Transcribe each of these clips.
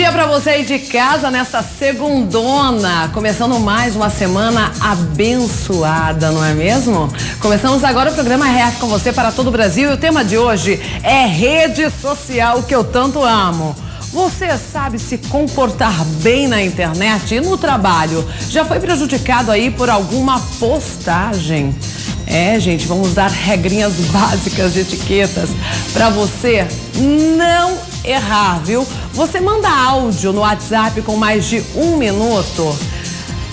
dia pra você aí de casa nessa segundona, começando mais uma semana abençoada, não é mesmo? Começamos agora o programa RF com você para todo o Brasil e o tema de hoje é rede social que eu tanto amo. Você sabe se comportar bem na internet e no trabalho? Já foi prejudicado aí por alguma postagem? É, gente, vamos dar regrinhas básicas de etiquetas para você não errar, viu? Você manda áudio no WhatsApp com mais de 1 minuto.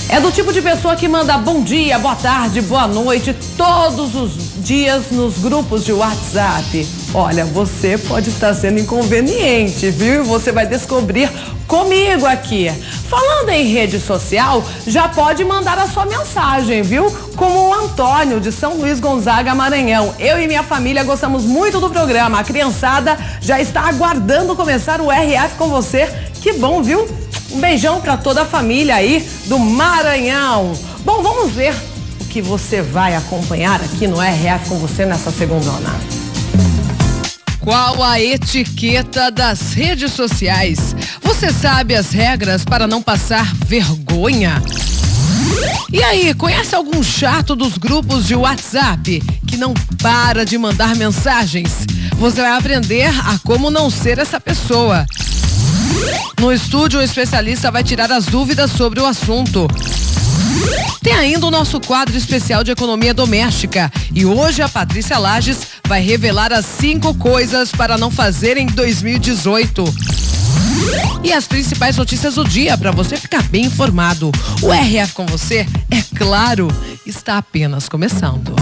É do tipo de pessoa que manda bom dia, boa tarde, boa noite, todos os dias nos grupos de WhatsApp. Olha, você pode estar sendo inconveniente, viu? E você vai descobrir comigo aqui. Falando em rede social, já pode mandar a sua mensagem, viu? Como o Antônio, de São Luís Gonzaga, Maranhão. Eu e minha família gostamos muito do programa. A criançada já está aguardando começar o RF com você. Que bom, viu? Um beijão para toda a família aí do Maranhão. Bom, vamos ver o que você vai acompanhar aqui no RF com você nessa segundona. Qual a etiqueta das redes sociais? Você sabe as regras para não passar vergonha? E aí, conhece algum chato dos grupos de WhatsApp que não para de mandar mensagens? Você vai aprender a como não ser essa pessoa. No estúdio, o especialista vai tirar as dúvidas sobre o assunto. Tem ainda o nosso quadro especial de economia doméstica. E hoje a Patrícia Lages vai revelar as 5 coisas para não fazer em 2018. E as principais notícias do dia para você ficar bem informado. O RF com você, é claro, está apenas começando.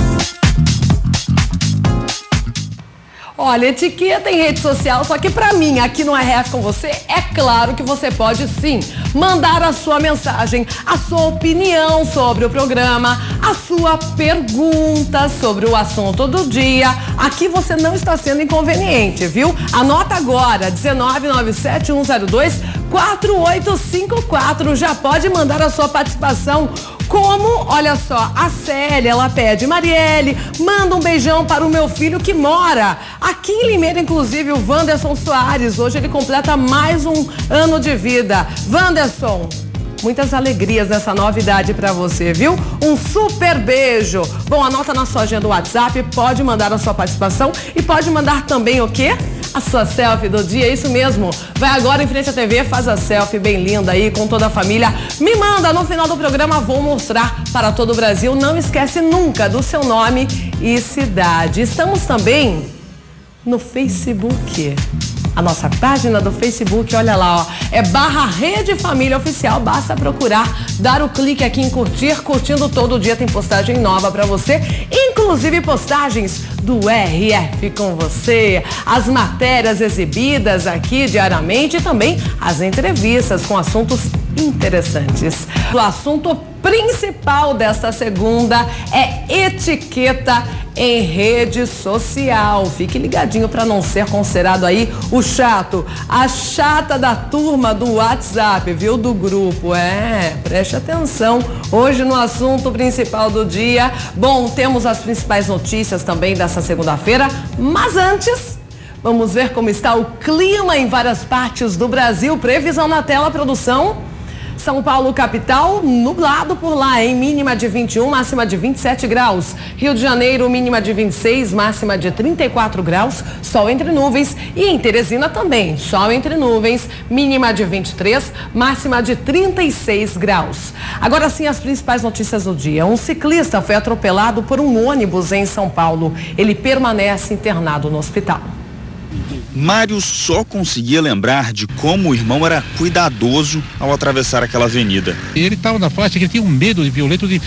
Olha, etiqueta em rede social, só que pra mim, aqui no RF com você, é claro que você pode sim mandar a sua mensagem, a sua opinião sobre o programa, a sua pergunta sobre o assunto do dia. Aqui você não está sendo inconveniente, viu? Anota agora, 19971024854. Já pode mandar a sua participação. Como, olha só, a Célia, ela pede: Marielle, manda um beijão para o meu filho que mora aqui em Limeira, inclusive o Wanderson Soares. Hoje ele completa mais um ano de vida. Wanderson, muitas alegrias nessa novidade pra você, viu? Um super beijo. Bom, anota na sua agenda do WhatsApp, pode mandar a sua participação e pode mandar também o quê? A sua selfie do dia, isso mesmo. Vai agora em frente à TV, faz a selfie bem linda aí com toda a família. Me manda, no final do programa vou mostrar para todo o Brasil. Não esquece nunca do seu nome e cidade. Estamos também no Facebook. A nossa página do Facebook, olha lá, ó, é /Rede Família Oficial. Basta procurar, dar o clique aqui em curtir. Curtindo todo dia tem postagem nova pra você, inclusive postagens do RF com você, as matérias exibidas aqui diariamente e também as entrevistas com assuntos interessantes. O assunto principal desta segunda é etiqueta em rede social. Fique ligadinho para não ser considerado aí o chato, a chata da turma do WhatsApp, viu? Do grupo. Preste atenção hoje no assunto principal do dia. Bom, temos as principais notícias também dessa segunda-feira, mas antes, vamos ver como está o clima em várias partes do Brasil. Previsão na tela, produção. São Paulo, capital, nublado por lá, hein? Mínima de 21, máxima de 27 graus. Rio de Janeiro, mínima de 26, máxima de 34 graus, sol entre nuvens. E em Teresina também, sol entre nuvens, mínima de 23, máxima de 36 graus. Agora sim, as principais notícias do dia. Um ciclista foi atropelado por um ônibus em São Paulo. Ele permanece internado no hospital. Mário só conseguia lembrar de como o irmão era cuidadoso ao atravessar aquela avenida. Ele estava na faixa que ele tinha um medo violento de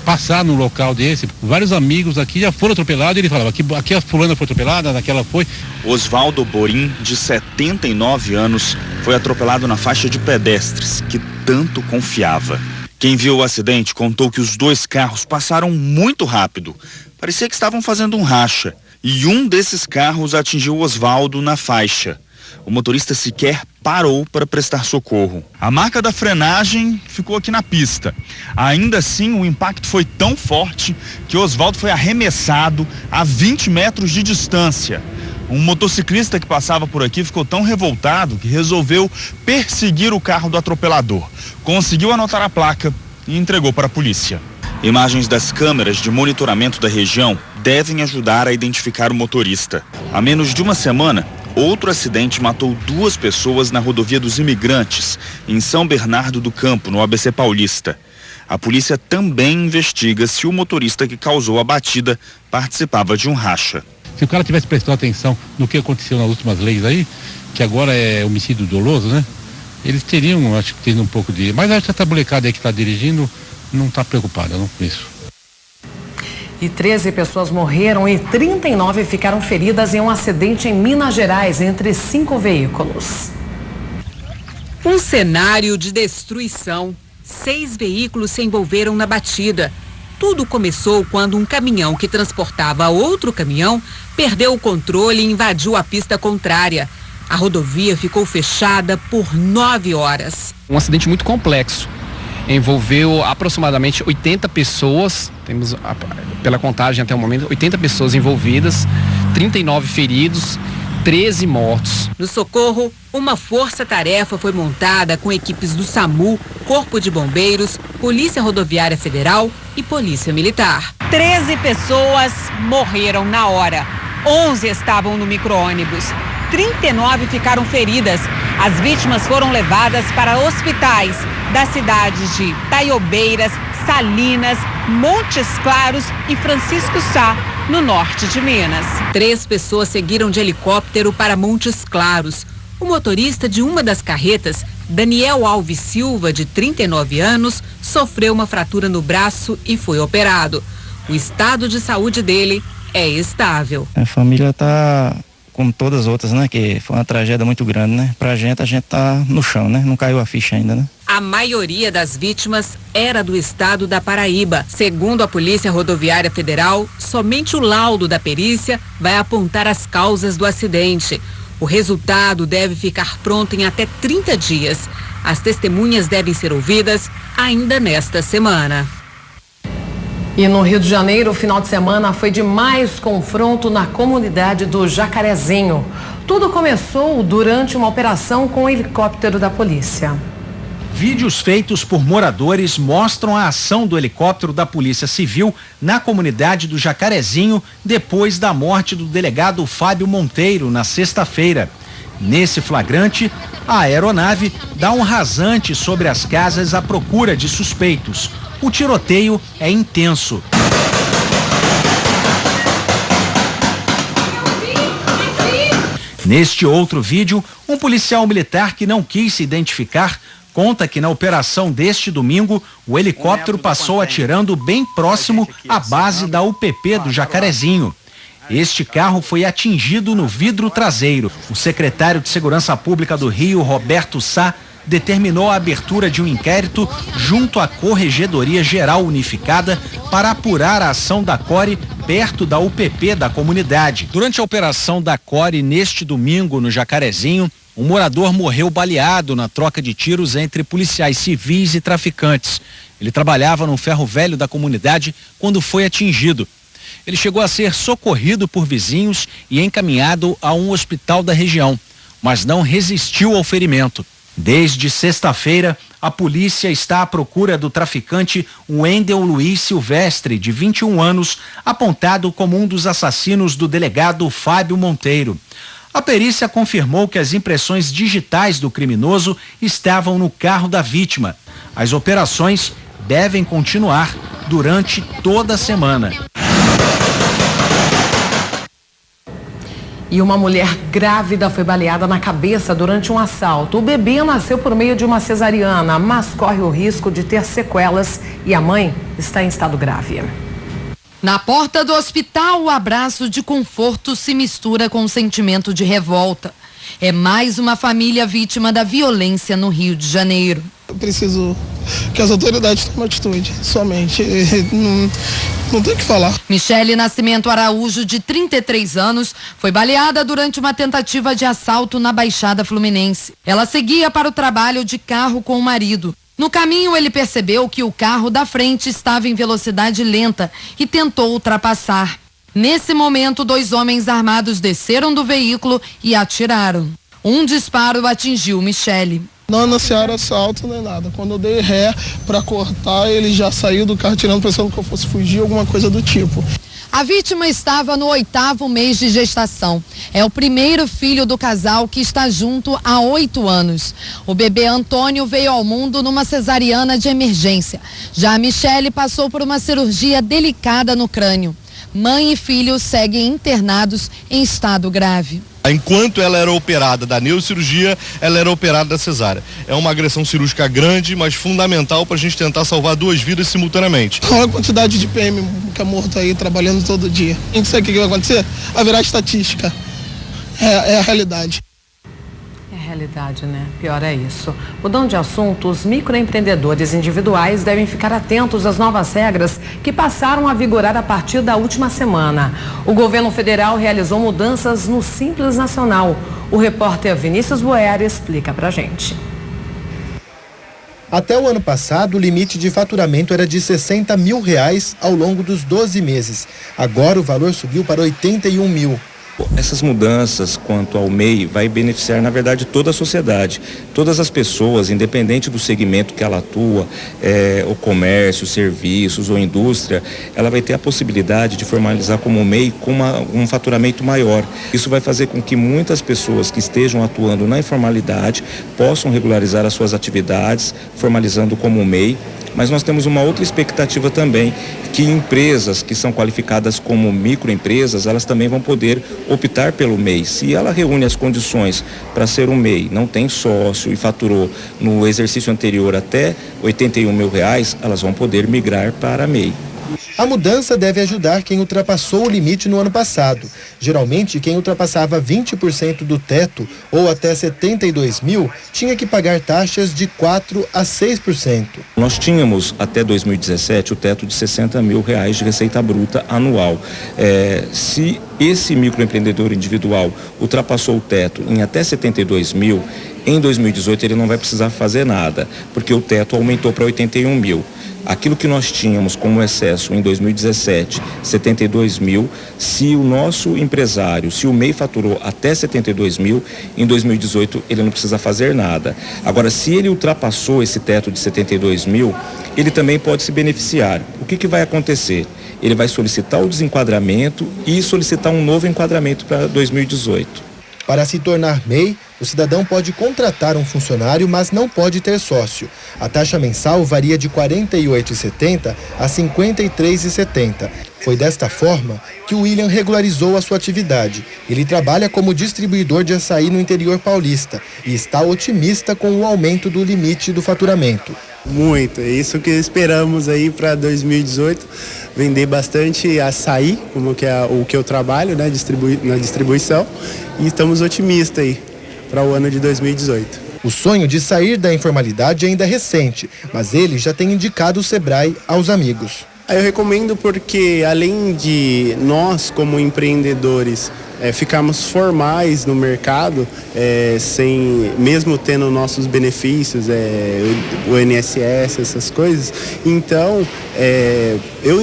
passar no local desse. Vários amigos aqui já foram atropelados e ele falava: aqui a fulana foi atropelada, naquela foi. Osvaldo Borim, de 79 anos, foi atropelado na faixa de pedestres que tanto confiava. Quem viu o acidente contou que os 2 carros passaram muito rápido. Parecia que estavam fazendo um racha. E um desses carros atingiu Osvaldo na faixa. O motorista sequer parou para prestar socorro. A marca da frenagem ficou aqui na pista. Ainda assim, o impacto foi tão forte que Osvaldo foi arremessado a 20 metros de distância. Um motociclista que passava por aqui ficou tão revoltado que resolveu perseguir o carro do atropelador. Conseguiu anotar a placa e entregou para a polícia. Imagens das câmeras de monitoramento da região devem ajudar a identificar o motorista. Há menos de uma semana, outro acidente matou 2 pessoas na rodovia dos Imigrantes, em São Bernardo do Campo, no ABC Paulista. A polícia também investiga se o motorista que causou a batida participava de um racha. Se o cara tivesse prestado atenção no que aconteceu nas últimas leis aí, que agora é homicídio doloso, né? Eles teriam, acho que tendo um pouco de... Mas acho que essa molecada aí que está dirigindo não está preocupada, não, com isso. E 13 pessoas morreram e 39 ficaram feridas em um acidente em Minas Gerais, entre 5 veículos. Um cenário de destruição. 6 veículos se envolveram na batida. Tudo começou quando um caminhão que transportava outro caminhão perdeu o controle e invadiu a pista contrária. A rodovia ficou fechada por 9 horas. Um acidente muito complexo. Envolveu aproximadamente 80 pessoas, temos pela contagem até o momento 80 pessoas envolvidas, 39 feridos, 13 mortos. No socorro, uma força-tarefa foi montada com equipes do SAMU, Corpo de Bombeiros, Polícia Rodoviária Federal e Polícia Militar. 13 pessoas morreram na hora. 11 estavam no micro-ônibus. 39 ficaram feridas. As vítimas foram levadas para hospitais das cidades de Taiobeiras, Salinas, Montes Claros e Francisco Sá, no norte de Minas. 3 pessoas seguiram de helicóptero para Montes Claros. O motorista de uma das carretas, Daniel Alves Silva, de 39 anos, sofreu uma fratura no braço e foi operado. O estado de saúde dele é estável. A família está como todas as outras, né? Que foi uma tragédia muito grande, né? A gente tá no chão, né? Não caiu a ficha ainda, né? A maioria das vítimas era do estado da Paraíba. Segundo a Polícia Rodoviária Federal, somente o laudo da perícia vai apontar as causas do acidente. O resultado deve ficar pronto em até 30 dias. As testemunhas devem ser ouvidas ainda nesta semana. E no Rio de Janeiro, o final de semana foi de mais confronto na comunidade do Jacarezinho. Tudo começou durante uma operação com o helicóptero da polícia. Vídeos feitos por moradores mostram a ação do helicóptero da Polícia Civil na comunidade do Jacarezinho depois da morte do delegado Fábio Monteiro na sexta-feira. Nesse flagrante, a aeronave dá um rasante sobre as casas à procura de suspeitos. O tiroteio é intenso. Neste outro vídeo, um policial militar que não quis se identificar conta que na operação deste domingo, o helicóptero passou atirando bem próximo à base da UPP do Jacarezinho. Este carro foi atingido no vidro traseiro. O secretário de Segurança Pública do Rio, Roberto Sá, determinou a abertura de um inquérito junto à Corregedoria Geral Unificada para apurar a ação da CORE perto da UPP da comunidade. Durante a operação da CORE neste domingo no Jacarezinho, um morador morreu baleado na troca de tiros entre policiais civis e traficantes. Ele trabalhava no ferro velho da comunidade quando foi atingido. Ele chegou a ser socorrido por vizinhos e encaminhado a um hospital da região, mas não resistiu ao ferimento. Desde sexta-feira, a polícia está à procura do traficante Wendel Luiz Silvestre, de 21 anos, apontado como um dos assassinos do delegado Fábio Monteiro. A perícia confirmou que as impressões digitais do criminoso estavam no carro da vítima. As operações devem continuar durante toda a semana. E uma mulher grávida foi baleada na cabeça durante um assalto. O bebê nasceu por meio de uma cesariana, mas corre o risco de ter sequelas e a mãe está em estado grave. Na porta do hospital, o abraço de conforto se mistura com um sentimento de revolta. É mais uma família vítima da violência no Rio de Janeiro. Eu preciso que as autoridades tomem atitude, somente. Não tem o que falar. Michele Nascimento Araújo, de 33 anos, foi baleada durante uma tentativa de assalto na Baixada Fluminense. Ela seguia para o trabalho de carro com o marido. No caminho, ele percebeu que o carro da frente estava em velocidade lenta e tentou ultrapassar. Nesse momento, 2 homens armados desceram do veículo e atiraram. Um disparo atingiu Michele. Não anunciaram assalto nem nada. Quando eu dei ré para cortar, ele já saiu do carro tirando, pensando que eu fosse fugir, alguma coisa do tipo. A vítima estava no 8º mês de gestação. É o primeiro filho do casal que está junto há 8 anos. O bebê Antônio veio ao mundo numa cesariana de emergência. Já a Michele passou por uma cirurgia delicada no crânio. Mãe e filho seguem internados em estado grave. Enquanto ela era operada da neurocirurgia, ela era operada da cesárea. É uma agressão cirúrgica grande, mas fundamental para a gente tentar salvar 2 vidas simultaneamente. Olha a quantidade de PM que é morto aí, trabalhando todo dia. A gente sabe o que vai acontecer? Vai virar estatística. É a realidade. É a realidade, né? Pior é isso. Mudando de assunto, os microempreendedores individuais devem ficar atentos às novas regras que passaram a vigorar a partir da última semana. O governo federal realizou mudanças no Simples Nacional. O repórter Vinícius Boeri explica pra gente. Até o ano passado, o limite de faturamento era de R$60 mil ao longo dos 12 meses. Agora o valor subiu para 81 mil. Essas mudanças quanto ao MEI vai beneficiar, na verdade, toda a sociedade. Todas as pessoas, independente do segmento que ela atua, o comércio, serviços ou indústria, ela vai ter a possibilidade de formalizar como MEI com um faturamento maior. Isso vai fazer com que muitas pessoas que estejam atuando na informalidade possam regularizar as suas atividades, formalizando como MEI. Mas nós temos uma outra expectativa também, que empresas que são qualificadas como microempresas, elas também vão poder optar pelo MEI. Se ela reúne as condições para ser um MEI, não tem sócio e faturou no exercício anterior até R$81 mil, elas vão poder migrar para MEI. A mudança deve ajudar quem ultrapassou o limite no ano passado. Geralmente, quem ultrapassava 20% do teto ou até 72 mil tinha que pagar taxas de 4% a 6%. Nós tínhamos até 2017 o teto de R$60 mil de receita bruta anual. Se esse microempreendedor individual ultrapassou o teto em até 72 mil, em 2018 ele não vai precisar fazer nada, porque o teto aumentou para 81 mil. Aquilo que nós tínhamos como excesso em 2017, 72 mil, se o nosso empresário, se o MEI faturou até 72 mil, em 2018 ele não precisa fazer nada. Agora, se ele ultrapassou esse teto de 72 mil, ele também pode se beneficiar. O que vai acontecer? Ele vai solicitar o desenquadramento e solicitar um novo enquadramento para 2018. Para se tornar MEI, o cidadão pode contratar um funcionário, mas não pode ter sócio. A taxa mensal varia de R$ 48,70 a R$ 53,70. Foi desta forma que o William regularizou a sua atividade. Ele trabalha como distribuidor de açaí no interior paulista e está otimista com o aumento do limite do faturamento. Muito, é isso que esperamos aí para 2018, vender bastante açaí, como que é o que eu trabalho, né, na distribuição, e estamos otimistas aí para o ano de 2018. O sonho de sair da informalidade ainda é recente, mas ele já tem indicado o Sebrae aos amigos. Eu recomendo porque, além de nós, como empreendedores, ficarmos formais no mercado, mesmo tendo nossos benefícios, o INSS, essas coisas. Então, eu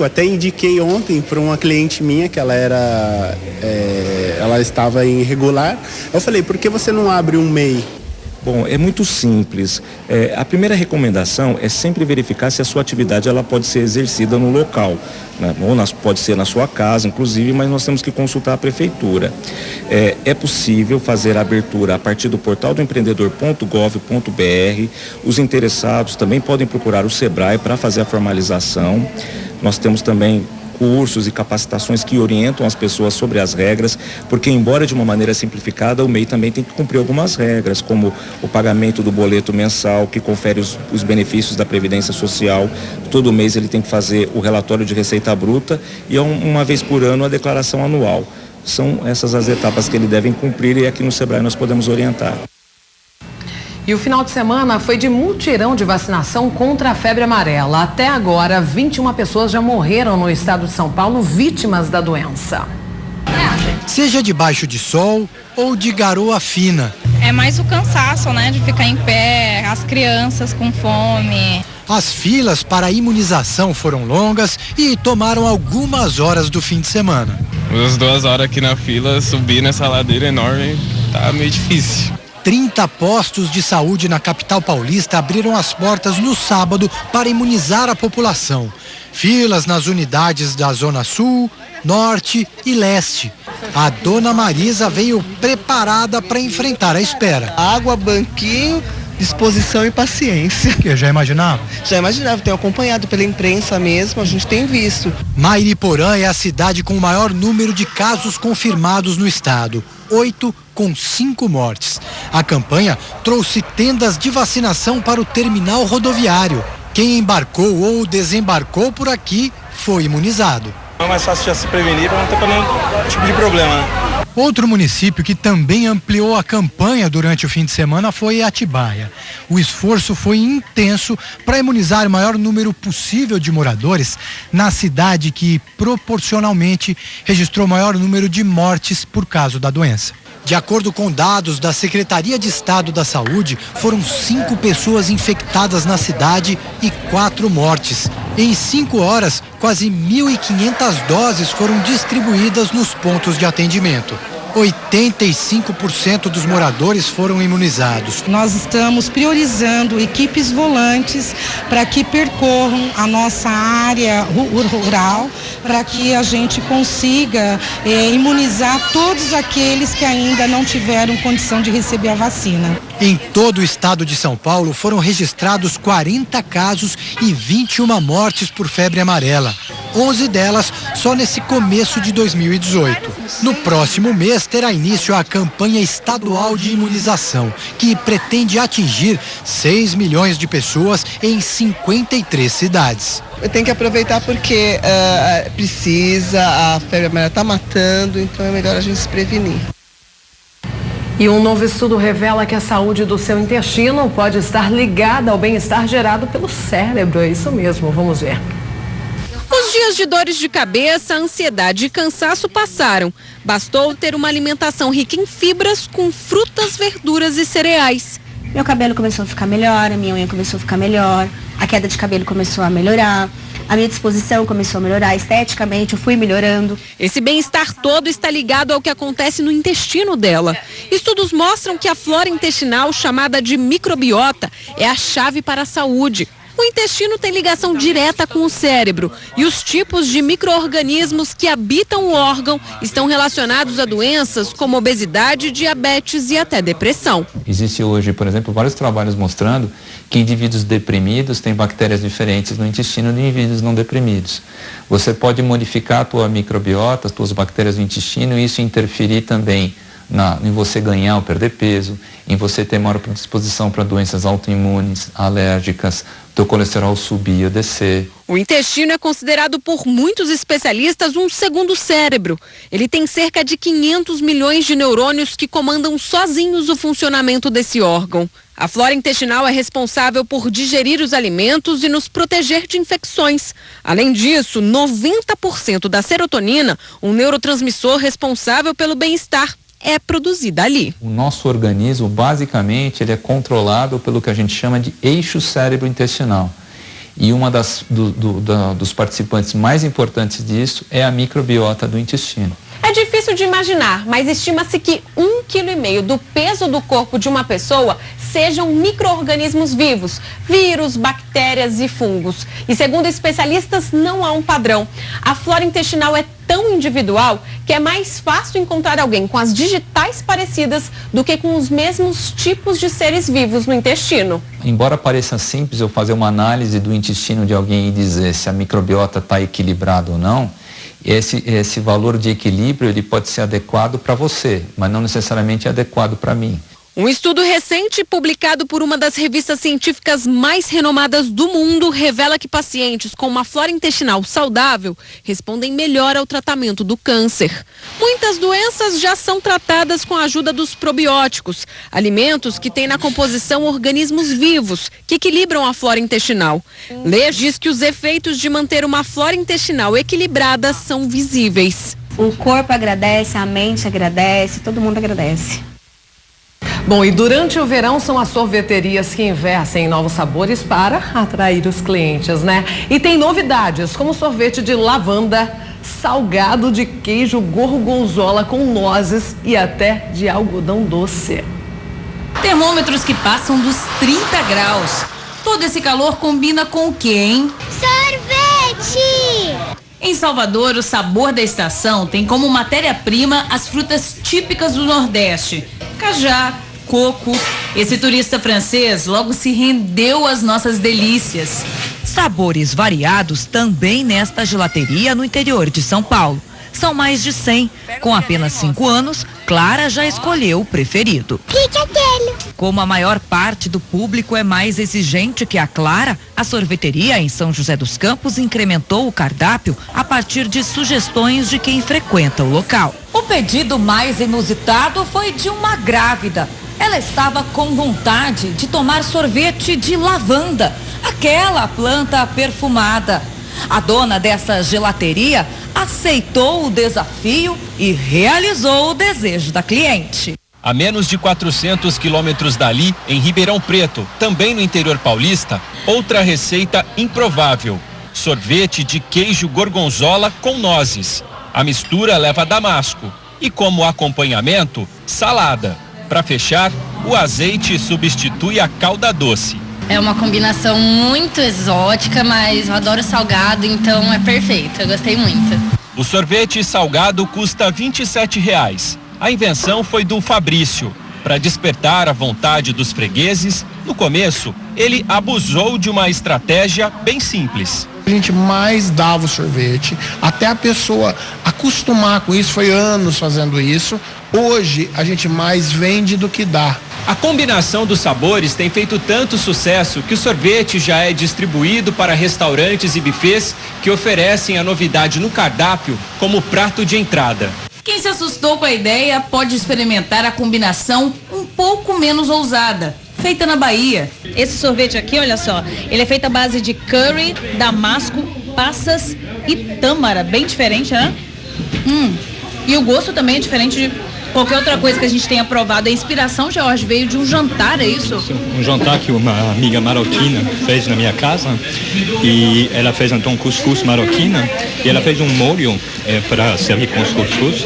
até indiquei ontem para uma cliente minha que ela estava irregular. Eu falei, por que você não abre um MEI? Bom, é muito simples. A primeira recomendação é sempre verificar se a sua atividade ela pode ser exercida no local, né? Ou pode ser na sua casa, inclusive, mas nós temos que consultar a prefeitura. É possível fazer a abertura a partir do portal do empreendedor.gov.br. Os interessados também podem procurar o Sebrae para fazer a formalização. Nós temos também cursos e capacitações que orientam as pessoas sobre as regras, porque embora de uma maneira simplificada, o MEI também tem que cumprir algumas regras, como o pagamento do boleto mensal, que confere os benefícios da Previdência Social. Todo mês ele tem que fazer o relatório de receita bruta e uma vez por ano a declaração anual. São essas as etapas que ele deve cumprir e aqui no Sebrae nós podemos orientar. E o final de semana foi de mutirão de vacinação contra a febre amarela. Até agora, 21 pessoas já morreram no estado de São Paulo vítimas da doença. Seja debaixo de sol ou de garoa fina. É mais o cansaço, né, de ficar em pé, as crianças com fome. As filas para a imunização foram longas e tomaram algumas horas do fim de semana. As 2 horas aqui na fila, subir nessa ladeira enorme, tá meio difícil. 30 postos de saúde na capital paulista abriram as portas no sábado para imunizar a população. Filas nas unidades da Zona Sul, Norte e Leste. A dona Marisa veio preparada para enfrentar a espera. Água, banquinho, disposição e paciência. Que já imaginava? Já imaginava, tenho acompanhado pela imprensa mesmo, a gente tem visto. Mairiporã é a cidade com o maior número de casos confirmados no estado. 8 com 5 mortes. A campanha trouxe tendas de vacinação para o terminal rodoviário. Quem embarcou ou desembarcou por aqui foi imunizado. É mais fácil já se prevenir para não ter nenhum tipo de problema, né? Outro município que também ampliou a campanha durante o fim de semana foi Atibaia. O esforço foi intenso para imunizar o maior número possível de moradores na cidade que proporcionalmente registrou o maior número de mortes por causa da doença. De acordo com dados da Secretaria de Estado da Saúde, foram 5 pessoas infectadas na cidade e 4 mortes. Em 5 horas, quase 1.500 doses foram distribuídas nos pontos de atendimento. 85% dos moradores foram imunizados. Nós estamos priorizando equipes volantes para que percorram a nossa área rural, para que a gente consiga imunizar todos aqueles que ainda não tiveram condição de receber a vacina. Em todo o estado de São Paulo foram registrados 40 casos e 21 mortes por febre amarela. 11 delas só nesse começo de 2018. No próximo mês terá início a campanha estadual de imunização, que pretende atingir 6 milhões de pessoas em 53 cidades. Eu tenho que aproveitar porque precisa, a febre amarela está matando, então é melhor a gente se prevenir. E um novo estudo revela que a saúde do seu intestino pode estar ligada ao bem-estar gerado pelo cérebro. É isso mesmo, vamos ver. Os dias de dores de cabeça, ansiedade e cansaço passaram. Bastou ter uma alimentação rica em fibras com frutas, verduras e cereais. Meu cabelo começou a ficar melhor, a minha unha começou a ficar melhor, a queda de cabelo começou a melhorar, a minha disposição começou a melhorar, esteticamente eu fui melhorando. Esse bem-estar todo está ligado ao que acontece no intestino dela. Estudos mostram que a flora intestinal, chamada de microbiota, é a chave para a saúde. O intestino tem ligação direta com o cérebro e os tipos de micro-organismos que habitam o órgão estão relacionados a doenças como obesidade, diabetes e até depressão. Existe hoje, por exemplo, vários trabalhos mostrando que indivíduos deprimidos têm bactérias diferentes no intestino de indivíduos não deprimidos. Você pode modificar a tua microbiota, as tuas bactérias do intestino e isso interferir também em você ganhar ou perder peso, em você ter maior predisposição para doenças autoimunes, alérgicas, teu colesterol subir ou descer. O intestino é considerado por muitos especialistas um segundo cérebro. Ele tem cerca de 500 milhões de neurônios que comandam sozinhos o funcionamento desse órgão. A flora intestinal é responsável por digerir os alimentos e nos proteger de infecções. Além disso, 90% da serotonina, um neurotransmissor responsável pelo bem-estar, é produzida ali. O nosso organismo, basicamente, ele é controlado pelo que a gente chama de eixo cérebro-intestinal. E uma dos participantes mais importantes disso é a microbiota do intestino. É difícil de imaginar, mas estima-se que 1,5 kg do peso do corpo de uma pessoa sejam micro-organismos vivos, vírus, bactérias e fungos. E segundo especialistas, não há um padrão. A flora intestinal é tão individual que é mais fácil encontrar alguém com as digitais parecidas do que com os mesmos tipos de seres vivos no intestino. Embora pareça simples eu fazer uma análise do intestino de alguém e dizer se a microbiota está equilibrada ou não, esse valor de equilíbrio ele pode ser adequado para você, mas não necessariamente é adequado para mim. Um estudo recente publicado por uma das revistas científicas mais renomadas do mundo revela que pacientes com uma flora intestinal saudável respondem melhor ao tratamento do câncer. Muitas doenças já são tratadas com a ajuda dos probióticos, alimentos que têm na composição organismos vivos que equilibram a flora intestinal. Lê diz que os efeitos de manter uma flora intestinal equilibrada são visíveis. O corpo agradece, a mente agradece, todo mundo agradece. Bom, e durante o verão são as sorveterias que investem em novos sabores para atrair os clientes, né? E tem novidades, como sorvete de lavanda, salgado de queijo gorgonzola com nozes e até de algodão doce. Termômetros que passam dos 30 graus. Todo esse calor combina com o quê, hein? Sorvete! Em Salvador, o sabor da estação tem como matéria-prima as frutas típicas do Nordeste. Cajá, coco. Esse turista francês logo se rendeu às nossas delícias. Sabores variados também nesta gelateria no interior de São Paulo. São mais de 100. Com apenas 5 anos, Clara já escolheu o preferido. Como a maior parte do público é mais exigente que a Clara, a sorveteria em São José dos Campos incrementou o cardápio a partir de sugestões de quem frequenta o local. O pedido mais inusitado foi de uma grávida. Ela estava com vontade de tomar sorvete de lavanda, aquela planta perfumada. A dona dessa gelateria aceitou o desafio e realizou o desejo da cliente. A menos de 400 quilômetros dali, em Ribeirão Preto, também no interior paulista, outra receita improvável: sorvete de queijo gorgonzola com nozes. A mistura leva damasco e, como acompanhamento, salada. Para fechar, o azeite substitui a calda doce. É uma combinação muito exótica, mas eu adoro salgado, então é perfeito. Eu gostei muito. O sorvete salgado custa R$ 27. A invenção foi do Fabrício. Para despertar a vontade dos fregueses, no começo, ele abusou de uma estratégia bem simples. A gente mais dava o sorvete, até a pessoa acostumar com isso, foi anos fazendo isso. Hoje, a gente mais vende do que dá. A combinação dos sabores tem feito tanto sucesso que o sorvete já é distribuído para restaurantes e buffets que oferecem a novidade no cardápio como prato de entrada. Quem se assustou com a ideia pode experimentar a combinação um pouco menos ousada, feita na Bahia. Esse sorvete aqui, olha só, ele é feito à base de curry, damasco, passas e tâmara, bem diferente, né? E o gosto também é diferente de qualquer outra coisa que a gente tenha provado. A inspiração, Jorge, veio de um jantar, é isso? Um jantar que uma amiga marroquina fez na minha casa, e ela fez então cuscuz marroquina, e ela fez um molho para servir com os cuscuz.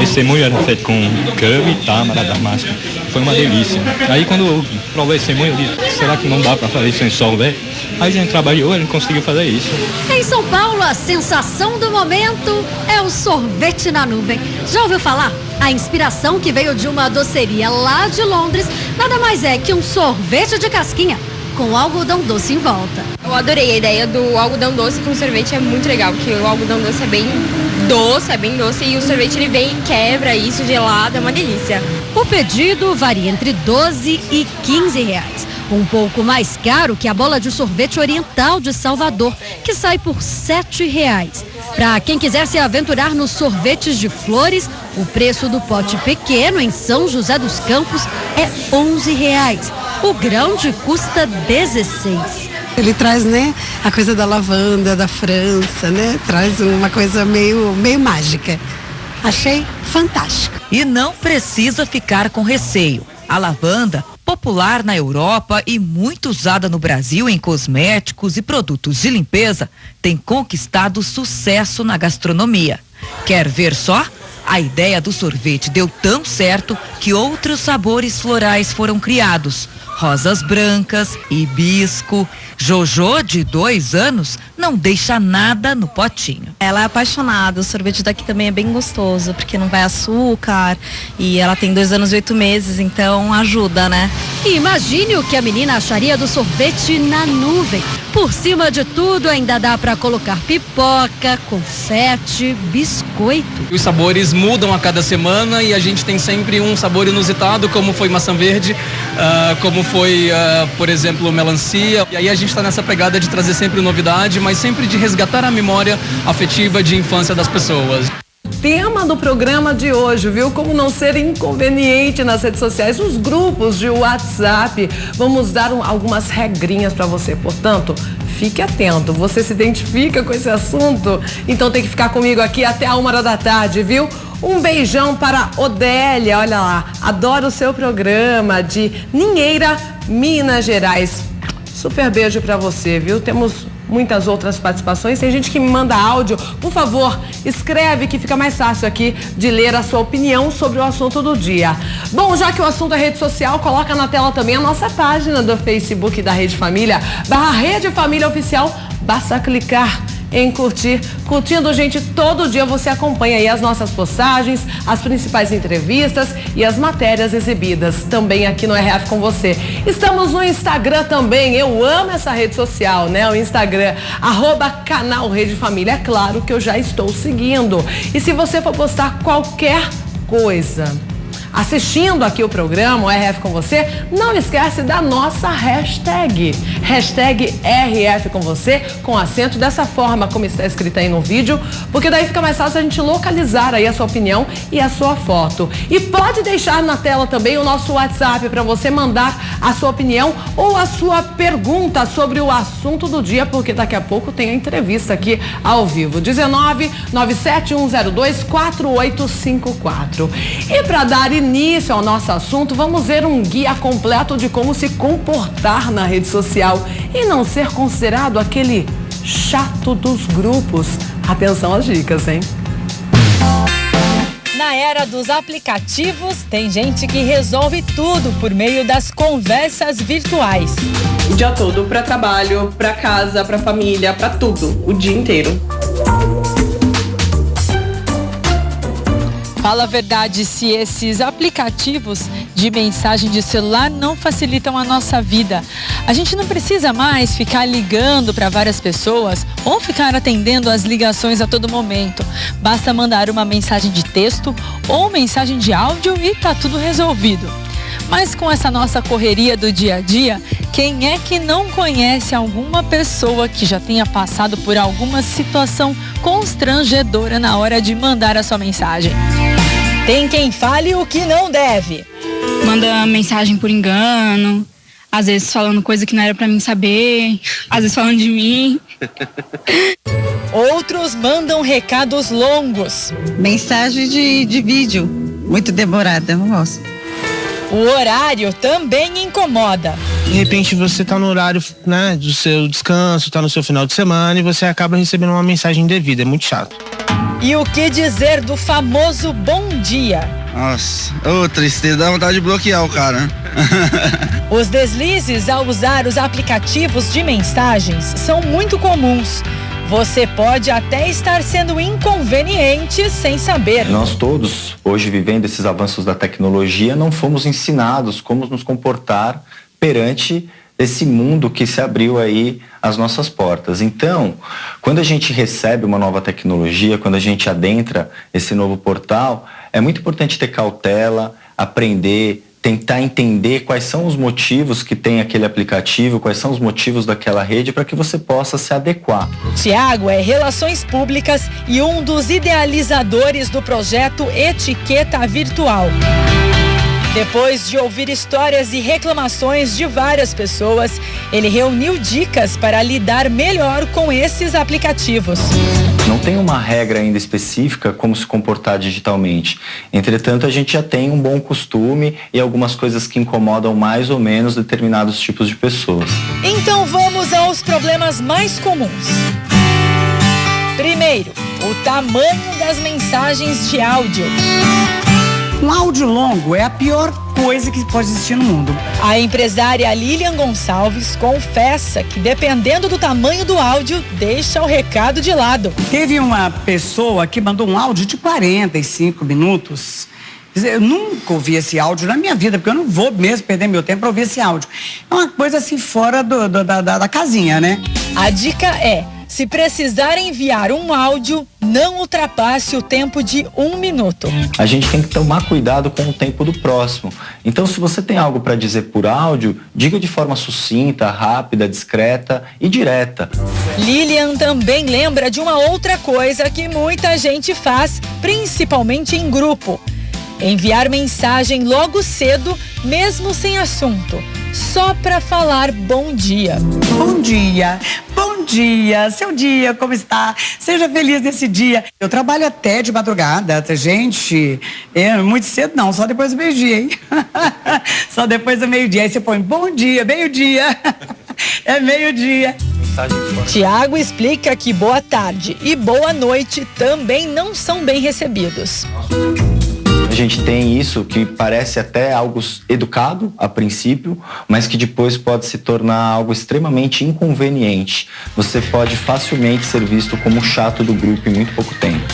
Esse molho era feito com curry, tâmara, damasco. Foi uma delícia. Aí quando eu provei esse molho, eu disse, será que não dá para fazer isso em sorvete? Aí a gente trabalhou, a gente conseguiu fazer isso. Em São Paulo, a sensação do momento é o sorvete na nuvem. Já ouviu falar? A inspiração que veio de uma doceria lá de Londres nada mais é que um sorvete de casquinha com algodão doce em volta. Eu adorei a ideia do algodão doce com sorvete, é muito legal, porque o algodão doce é bem doce e o sorvete ele vem e quebra isso gelado, é uma delícia. O pedido varia entre 12 e 15 reais. Um pouco mais caro que a bola de sorvete oriental de Salvador, que sai por 7 reais. Para quem quiser se aventurar nos sorvetes de flores, o preço do pote pequeno em São José dos Campos é 11 reais. O grande custa 16. Ele traz, né, a coisa da lavanda, da França, né? Traz uma coisa meio mágica. Achei fantástico. E não precisa ficar com receio. A lavanda, popular na Europa e muito usada no Brasil em cosméticos e produtos de limpeza, tem conquistado sucesso na gastronomia. Quer ver só? A ideia do sorvete deu tão certo que outros sabores florais foram criados. Rosas brancas, hibisco. Jojo, de 2 anos, não deixa nada no potinho. Ela é apaixonada, o sorvete daqui também é bem gostoso, porque não vai açúcar e ela tem 2 anos e 8 meses, então ajuda, né? E imagine o que a menina acharia do sorvete na nuvem. Por cima de tudo, ainda dá para colocar pipoca, confete, biscoito. Os sabores mudam a cada semana e a gente tem sempre um sabor inusitado, como foi maçã verde, como foi, por exemplo, melancia. E aí a gente está nessa pegada de trazer sempre novidade, mas sempre de resgatar a memória afetiva de infância das pessoas. Tema do programa de hoje, viu? Como não ser inconveniente nas redes sociais, nos grupos de WhatsApp. Vamos dar algumas regrinhas para você, portanto, fique atento. Você se identifica com esse assunto? Então tem que ficar comigo aqui até a 1h da tarde, viu? Um beijão para Odélia, olha lá, adoro o seu programa, de Ninheira, Minas Gerais. Super beijo para você, viu? Temos muitas outras participações. Tem gente que me manda áudio. Por favor, escreve que fica mais fácil aqui de ler a sua opinião sobre o assunto do dia. Bom, já que o assunto é rede social, coloca na tela também a nossa página do Facebook da Rede Família, /Rede Família Oficial. Basta clicar em curtir. Curtindo, gente, todo dia você acompanha aí as nossas postagens, as principais entrevistas e as matérias exibidas também aqui no RF com você. Estamos no Instagram também, eu amo essa rede social, né? O Instagram, @canal Rede Família, é claro que eu já estou seguindo. E se você for postar qualquer coisa assistindo aqui o programa, o RF com você, não esquece da nossa hashtag RF com você, com acento dessa forma como está escrita aí no vídeo, porque daí fica mais fácil a gente localizar aí a sua opinião e a sua foto. E pode deixar na tela também o nosso WhatsApp para você mandar a sua opinião ou a sua pergunta sobre o assunto do dia, porque daqui a pouco tem a entrevista aqui ao vivo. 19-97102-4854. E para dar início ao nosso assunto, vamos ver um guia completo de como se comportar na rede social e não ser considerado aquele chato dos grupos. Atenção às dicas, hein? Na era dos aplicativos, tem gente que resolve tudo por meio das conversas virtuais. O dia todo, para trabalho, para casa, para família, para tudo, o dia inteiro. Fala a verdade, se esses aplicativos de mensagem de celular não facilitam a nossa vida. A gente não precisa mais ficar ligando para várias pessoas ou ficar atendendo as ligações a todo momento. Basta mandar uma mensagem de texto ou mensagem de áudio e tá tudo resolvido. Mas com essa nossa correria do dia a dia, quem é que não conhece alguma pessoa que já tenha passado por alguma situação constrangedora na hora de mandar a sua mensagem? Tem quem fale o que não deve. Manda mensagem por engano, às vezes falando coisa que não era pra mim saber, às vezes falando de mim. Outros mandam recados longos. Mensagem de vídeo, muito demorada, não gosto. O horário também incomoda. De repente você tá no horário, né, do seu descanso, tá no seu final de semana e você acaba recebendo uma mensagem indevida, é muito chato. E o que dizer do famoso bom dia? Nossa, tristeza, dá vontade de bloquear o cara, né? Os deslizes ao usar os aplicativos de mensagens são muito comuns. Você pode até estar sendo inconveniente sem saber. Nós todos, hoje vivendo esses avanços da tecnologia, não fomos ensinados como nos comportar perante esse mundo que se abriu aí às nossas portas. Então, quando a gente recebe uma nova tecnologia, quando a gente adentra esse novo portal, é muito importante ter cautela, aprender, tentar entender quais são os motivos que tem aquele aplicativo, quais são os motivos daquela rede para que você possa se adequar. Tiago é Relações Públicas e um dos idealizadores do projeto Etiqueta Virtual. Depois de ouvir histórias e reclamações de várias pessoas, ele reuniu dicas para lidar melhor com esses aplicativos. Não tem uma regra ainda específica como se comportar digitalmente. Entretanto, a gente já tem um bom costume e algumas coisas que incomodam mais ou menos determinados tipos de pessoas. Então vamos aos problemas mais comuns. Primeiro, o tamanho das mensagens de áudio. Um áudio longo é a pior coisa que pode existir no mundo. A empresária Lilian Gonçalves confessa que, dependendo do tamanho do áudio, deixa o recado de lado. Teve uma pessoa que mandou um áudio de 45 minutos. Eu nunca ouvi esse áudio na minha vida, porque eu não vou mesmo perder meu tempo para ouvir esse áudio. É uma coisa assim fora da casinha, né? A dica é: se precisar enviar um áudio, não ultrapasse o tempo de 1 minuto. A gente tem que tomar cuidado com o tempo do próximo. Então, se você tem algo para dizer por áudio, diga de forma sucinta, rápida, discreta e direta. Lilian também lembra de uma outra coisa que muita gente faz, principalmente em grupo: enviar mensagem logo cedo, mesmo sem assunto, só para falar bom dia. Bom dia. Bom bom dia, seu dia, como está? Seja feliz nesse dia. Eu trabalho até de madrugada, gente, muito cedo não, só depois do meio-dia, hein? Só depois do meio-dia, aí você põe bom dia, meio-dia, é meio-dia. Tiago explica que boa tarde e boa noite também não são bem recebidos. A gente tem isso que parece até algo educado a princípio, mas que depois pode se tornar algo extremamente inconveniente. Você pode facilmente ser visto como chato do grupo em muito pouco tempo.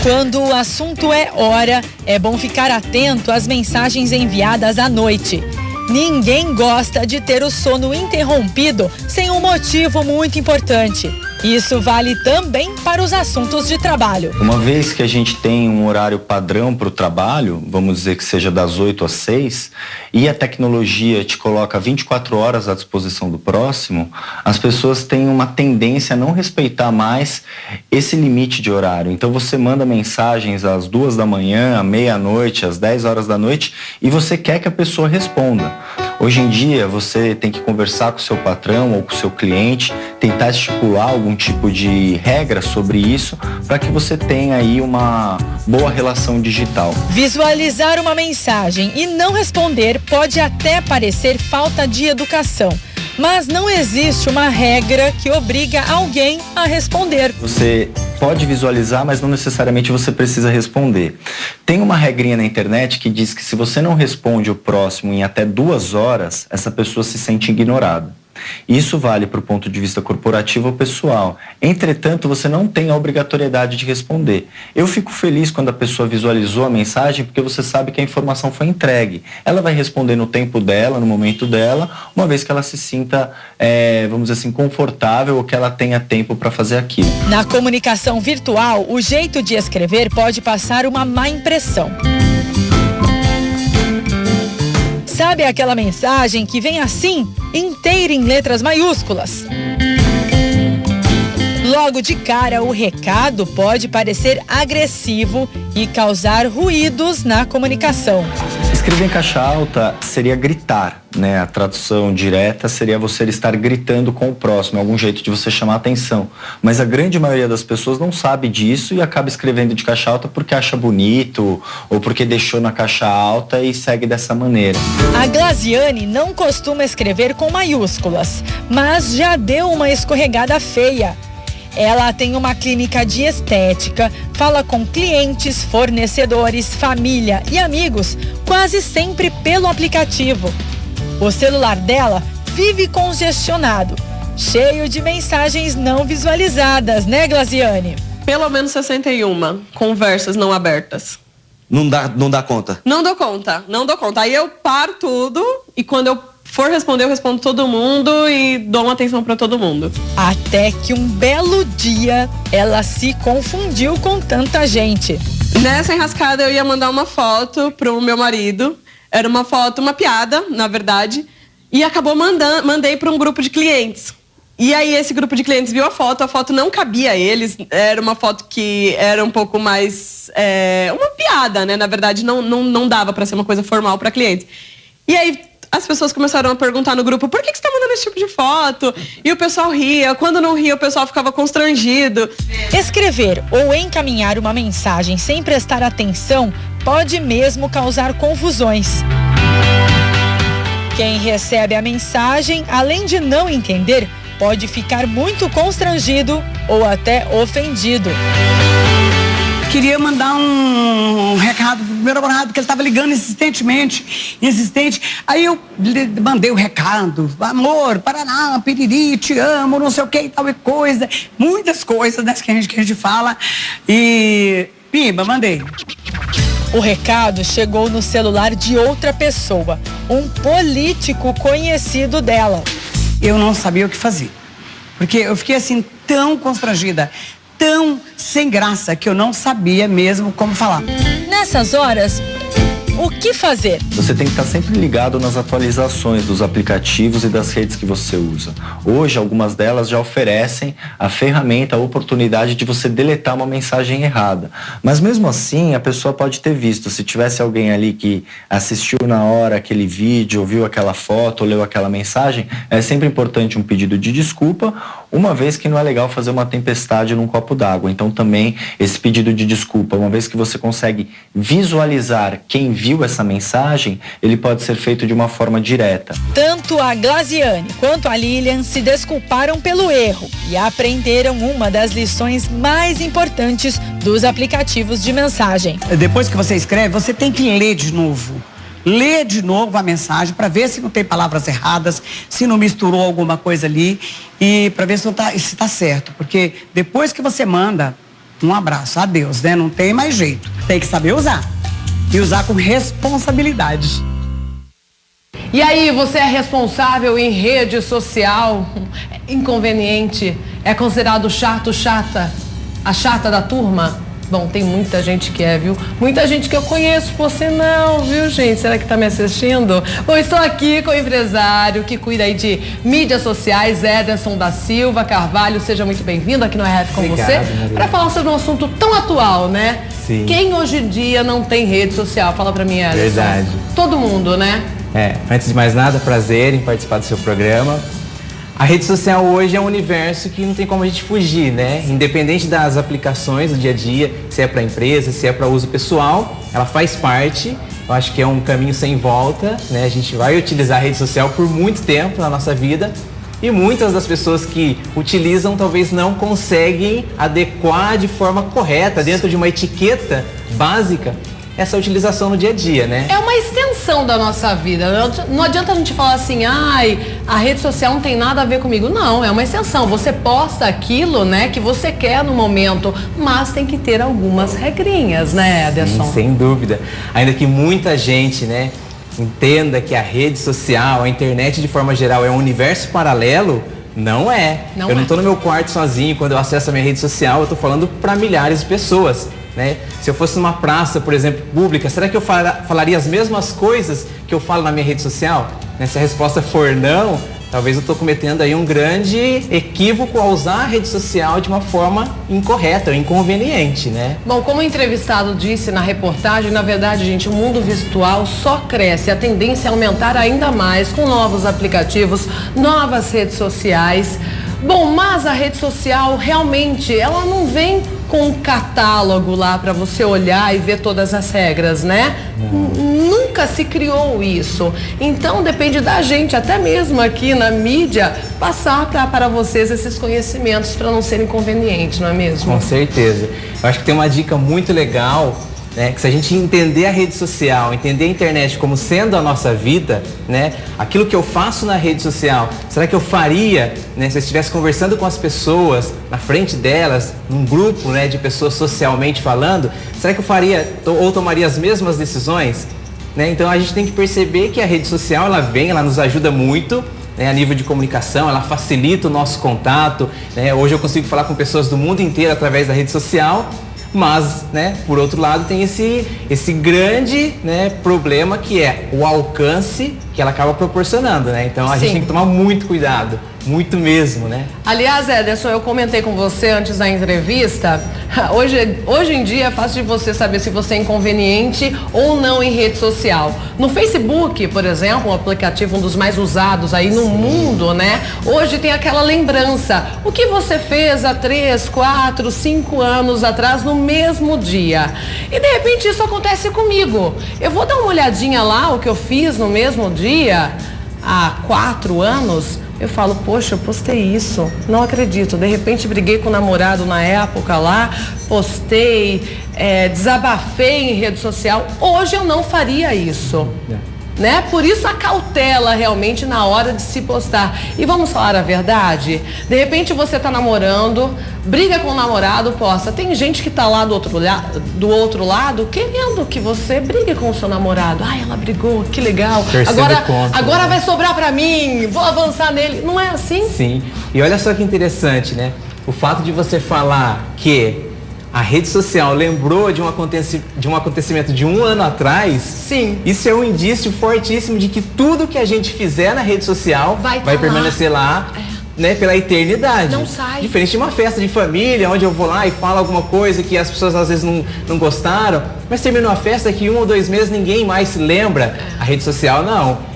Quando o assunto é hora, é bom ficar atento às mensagens enviadas à noite. Ninguém gosta de ter o sono interrompido sem um motivo muito importante. Isso vale também para os assuntos de trabalho. Uma vez que a gente tem um horário padrão para o trabalho, vamos dizer que seja das 8 às 6, e a tecnologia te coloca 24 horas à disposição do próximo, as pessoas têm uma tendência a não respeitar mais esse limite de horário. Então você manda mensagens às 2 da manhã, à meia-noite, às 10 horas da noite, e você quer que a pessoa responda. Hoje em dia, você tem que conversar com o seu patrão ou com o seu cliente, tentar estipular algum tipo de regra sobre isso, para que você tenha aí uma boa relação digital. Visualizar uma mensagem e não responder pode até parecer falta de educação, mas não existe uma regra que obriga alguém a responder. Você pode visualizar, mas não necessariamente você precisa responder. Tem uma regrinha na internet que diz que se você não responde o próximo em até 2 horas, essa pessoa se sente ignorada. Isso vale para o ponto de vista corporativo ou pessoal. Entretanto, você não tem a obrigatoriedade de responder. Eu fico feliz quando a pessoa visualizou a mensagem, porque você sabe que a informação foi entregue. Ela vai responder no tempo dela, no momento dela, uma vez que ela se sinta, vamos dizer assim, confortável ou que ela tenha tempo para fazer aquilo. Na comunicação virtual, o jeito de escrever pode passar uma má impressão. Sabe aquela mensagem que vem assim, inteira em letras maiúsculas? Logo de cara, o recado pode parecer agressivo e causar ruídos na comunicação. Escrever em caixa alta seria gritar, né? A tradução direta seria você estar gritando com o próximo, algum jeito de você chamar a atenção. Mas a grande maioria das pessoas não sabe disso e acaba escrevendo de caixa alta porque acha bonito ou porque deixou na caixa alta e segue dessa maneira. A Glaziane não costuma escrever com maiúsculas, mas já deu uma escorregada feia. Ela tem uma clínica de estética, fala com clientes, fornecedores, família e amigos, quase sempre pelo aplicativo. O celular dela vive congestionado, cheio de mensagens não visualizadas, né, Glaziane? Pelo menos 61 conversas não abertas. Não dá conta? Não dou conta. Aí eu paro tudo e quando eu for responder, eu respondo todo mundo e dou uma atenção para todo mundo. Até que um belo dia, ela se confundiu com tanta gente. Nessa enrascada, eu ia mandar uma foto pro meu marido. Era uma foto, uma piada, na verdade. E acabou mandei para um grupo de clientes. E aí esse grupo de clientes viu a foto não cabia a eles. Era uma foto que era um pouco mais... uma piada, né? Na verdade, não dava para ser uma coisa formal para clientes. E aí as pessoas começaram a perguntar no grupo, por que você está mandando esse tipo de foto? E o pessoal ria, quando não ria o pessoal ficava constrangido. Escrever ou encaminhar uma mensagem sem prestar atenção pode mesmo causar confusões. Quem recebe a mensagem, além de não entender, pode ficar muito constrangido ou até ofendido. Queria mandar um recado pro meu namorado, que ele estava ligando insistente. Aí eu mandei o recado, amor, Paraná, piriri, te amo, não sei o que e tal e coisa. Muitas coisas, né, que a gente fala. E, pimba, mandei. O recado chegou no celular de outra pessoa, um político conhecido dela. Eu não sabia o que fazer, porque eu fiquei assim tão constrangida, tão sem graça, que eu não sabia mesmo como falar. Nessas horas, O que fazer? Você tem que estar sempre ligado nas atualizações dos aplicativos e das redes que você usa. Hoje, algumas delas já oferecem a ferramenta, a oportunidade de você deletar uma mensagem errada. Mas mesmo assim, a pessoa pode ter visto. Se tivesse alguém ali que assistiu na hora aquele vídeo, ouviu aquela foto, leu aquela mensagem, é sempre importante um pedido de desculpa, uma vez que não é legal fazer uma tempestade num copo d'água. Então também esse pedido de desculpa, uma vez que você consegue visualizar quem viu essa mensagem, ele pode ser feito de uma forma direta. Tanto a Glaziane quanto a Lilian se desculparam pelo erro e aprenderam uma das lições mais importantes dos aplicativos de mensagem. Depois que você escreve, você tem que ler de novo. Lê de novo a mensagem para ver se não tem palavras erradas, se não misturou alguma coisa ali e para ver se tá certo. Porque depois que você manda, um abraço, adeus, né? Não tem mais jeito. Tem que saber usar. E usar com responsabilidade. E aí, você é responsável em rede social? Inconveniente? É considerado chato, chata? A chata da turma? Bom, tem muita gente que é, viu? Muita gente que eu conheço, você não, viu, gente? Será que tá me assistindo? Bom, estou aqui com o empresário que cuida aí de mídias sociais, Ederson da Silva Carvalho. Seja muito bem-vindo aqui no RF com Obrigado, você. Para falar sobre um assunto tão atual, né? Sim. Quem hoje em dia não tem rede social? Fala pra mim, Ederson. Verdade. Todo mundo, né? Antes de mais nada, prazer em participar do seu programa. A rede social hoje é um universo que não tem como a gente fugir, né? Independente das aplicações do dia a dia, se é para empresa, se é para uso pessoal, ela faz parte. Eu acho que é um caminho sem volta, né? A gente vai utilizar a rede social por muito tempo na nossa vida e muitas das pessoas que utilizam talvez não conseguem adequar de forma correta, dentro de uma etiqueta básica, essa utilização no dia a dia, né? É uma extensão da nossa vida. Não adianta a gente falar assim, ai, a rede social não tem nada a ver comigo. Não, é uma extensão. Você posta aquilo, né, que você quer no momento, mas tem que ter algumas regrinhas, né, Ederson? Sim, sem dúvida. Ainda que muita gente, né, entenda que a rede social, a internet de forma geral é um universo paralelo, não é. Eu não estou no meu quarto sozinho, quando eu acesso a minha rede social, eu estou falando para milhares de pessoas. Né? Se eu fosse numa praça, por exemplo, pública, será que eu falaria as mesmas coisas que eu falo na minha rede social? Né? Se a resposta for não, talvez eu estou cometendo aí um grande equívoco ao usar a rede social de uma forma incorreta ou inconveniente, né? Bom, como o entrevistado disse na reportagem, na verdade, gente, o mundo virtual só cresce. A tendência é aumentar ainda mais com novos aplicativos, novas redes sociais. Bom, mas a rede social realmente, ela não vem com um catálogo lá para você olhar e ver todas as regras, né? Nunca se criou isso. Então depende da gente, até mesmo aqui na mídia, passar para vocês esses conhecimentos para não serem inconvenientes, não é mesmo? Com certeza. Eu acho que tem uma dica muito legal, né, que se a gente entender a rede social, entender a internet como sendo a nossa vida, né, aquilo que eu faço na rede social, será que eu faria, né, se eu estivesse conversando com as pessoas, na frente delas, num grupo, né, de pessoas socialmente falando, será que eu faria ou tomaria as mesmas decisões? Né? Então a gente tem que perceber que a rede social, ela nos ajuda muito, né, a nível de comunicação, ela facilita o nosso contato, né? Hoje eu consigo falar com pessoas do mundo inteiro através da rede social. Mas, né, por outro lado, tem esse grande, né, problema que é o alcance que ela acaba proporcionando, né? Então a gente tem que tomar muito cuidado, muito mesmo, né? Aliás, Ederson, eu comentei com você antes da entrevista, hoje em dia é fácil de você saber se você é inconveniente ou não em rede social. No Facebook, por exemplo, um aplicativo um dos mais usados aí no mundo, né? Hoje tem aquela lembrança. O que você fez há 3, 4, 5 anos atrás no mesmo dia. E de repente isso acontece comigo. Eu vou dar uma olhadinha lá, o que eu fiz no mesmo dia, há 4 anos, eu falo, poxa, eu postei isso, não acredito. De repente briguei com o namorado na época lá, postei, desabafei em rede social. Hoje eu não faria isso. Né? Por isso a cautela realmente na hora de se postar. E vamos falar a verdade? De repente você tá namorando, briga com o namorado, posta. Tem gente que tá lá do outro lado querendo que você brigue com o seu namorado. Ai, ela brigou, que legal. Agora vai sobrar pra mim, vou avançar nele. Não é assim? Sim. E olha só que interessante, né? O fato de você falar que a rede social lembrou de um acontecimento de 1 ano atrás, sim, isso é um indício fortíssimo de que tudo que a gente fizer na rede social vai permanecer lá, né, pela eternidade. Não sai. Diferente de uma festa de família, onde eu vou lá e falo alguma coisa que as pessoas às vezes não gostaram, mas terminou a festa que 1 ou 2 meses ninguém mais se lembra. A rede social não.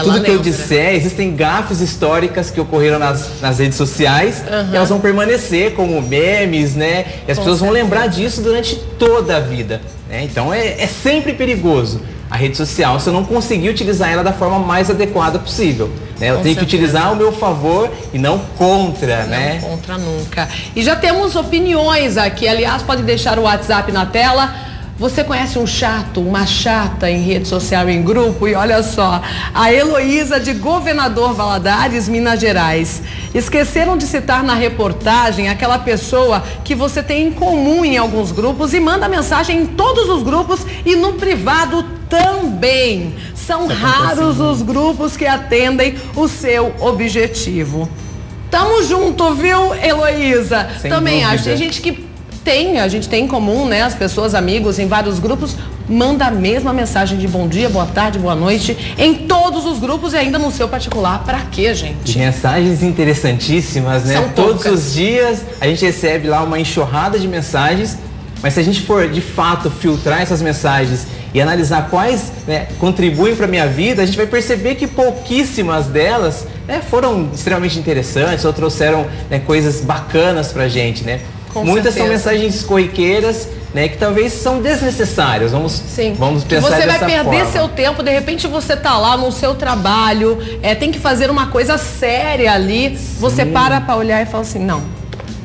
Tudo que eu disser, existem gafes históricas que ocorreram nas redes sociais, e elas vão permanecer como memes, né? E as pessoas vão lembrar disso durante toda a vida, né? Então é sempre perigoso a rede social se eu não conseguir utilizar ela da forma mais adequada possível, né? Eu tenho que utilizar ao meu favor e não contra, né? Não contra nunca. E já temos opiniões aqui, aliás, pode deixar o WhatsApp na tela. Você conhece um chato, uma chata em rede social, em grupo? E olha só, a Heloísa de Governador Valadares, Minas Gerais. Esqueceram de citar na reportagem aquela pessoa que você tem em comum em alguns grupos e manda mensagem em todos os grupos e no privado também. São raros os grupos que atendem o seu objetivo. Tamo junto, viu, Heloísa? Também acho. Tem gente que a gente tem em comum, né? As pessoas, amigos, em vários grupos, manda a mesma mensagem de bom dia, boa tarde, boa noite, em todos os grupos e ainda no seu particular. Pra quê, gente? Mensagens interessantíssimas, né? São todos poucas. os dias a gente recebe lá uma enxurrada de mensagens, mas se a gente for, de fato, filtrar essas mensagens e analisar quais, né, contribuem para a minha vida, a gente vai perceber que pouquíssimas delas, né, foram extremamente interessantes ou trouxeram, né, coisas bacanas pra gente, né? Muitas são mensagens corriqueiras, né, que talvez são desnecessárias. Vamos pensar você vai dessa perder forma. seu tempo, de repente você tá lá no seu trabalho, tem que fazer uma coisa séria ali, você para olhar e fala assim, não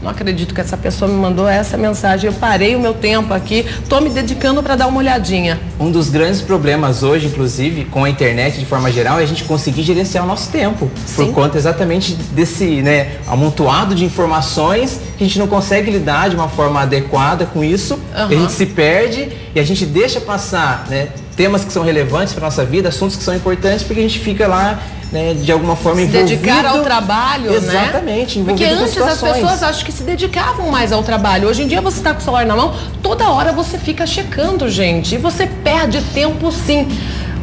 acredito que essa pessoa me mandou essa mensagem, eu parei o meu tempo aqui, tô me dedicando para dar uma olhadinha. Um dos grandes problemas hoje, inclusive, com a internet de forma geral, é a gente conseguir gerenciar o nosso tempo. Por conta exatamente desse, né, amontoado de informações que a gente não consegue lidar de uma forma adequada com isso, a gente se perde e a gente deixa passar, né, temas que são relevantes para nossa vida, assuntos que são importantes, porque a gente fica lá, né, de alguma forma envolvido. Se dedicar ao trabalho, exatamente, né? Porque antes as pessoas acho que se dedicavam mais ao trabalho. Hoje em dia você está com o celular na mão, toda hora você fica checando, gente. E você perde tempo sim.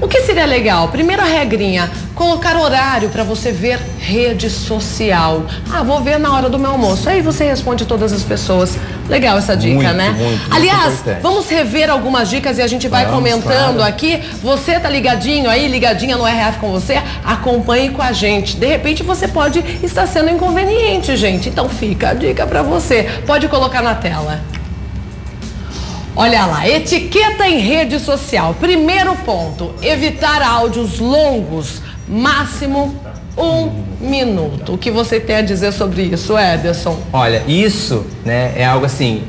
O que seria legal? Primeira regrinha, colocar horário para você ver rede social. Vou ver na hora do meu almoço. Aí você responde todas as pessoas. Legal essa dica, né? Aliás, vamos rever algumas dicas e a gente vai comentando aqui. Você tá ligadinho aí, ligadinha no RF com você? Acompanhe com a gente. De repente você pode estar sendo inconveniente, gente. Então fica a dica para você. Pode colocar na tela. Olha lá, etiqueta em rede social. Primeiro ponto, evitar áudios longos, máximo 1 minuto. O que você tem a dizer sobre isso, Ederson? Olha, isso, né, é algo assim,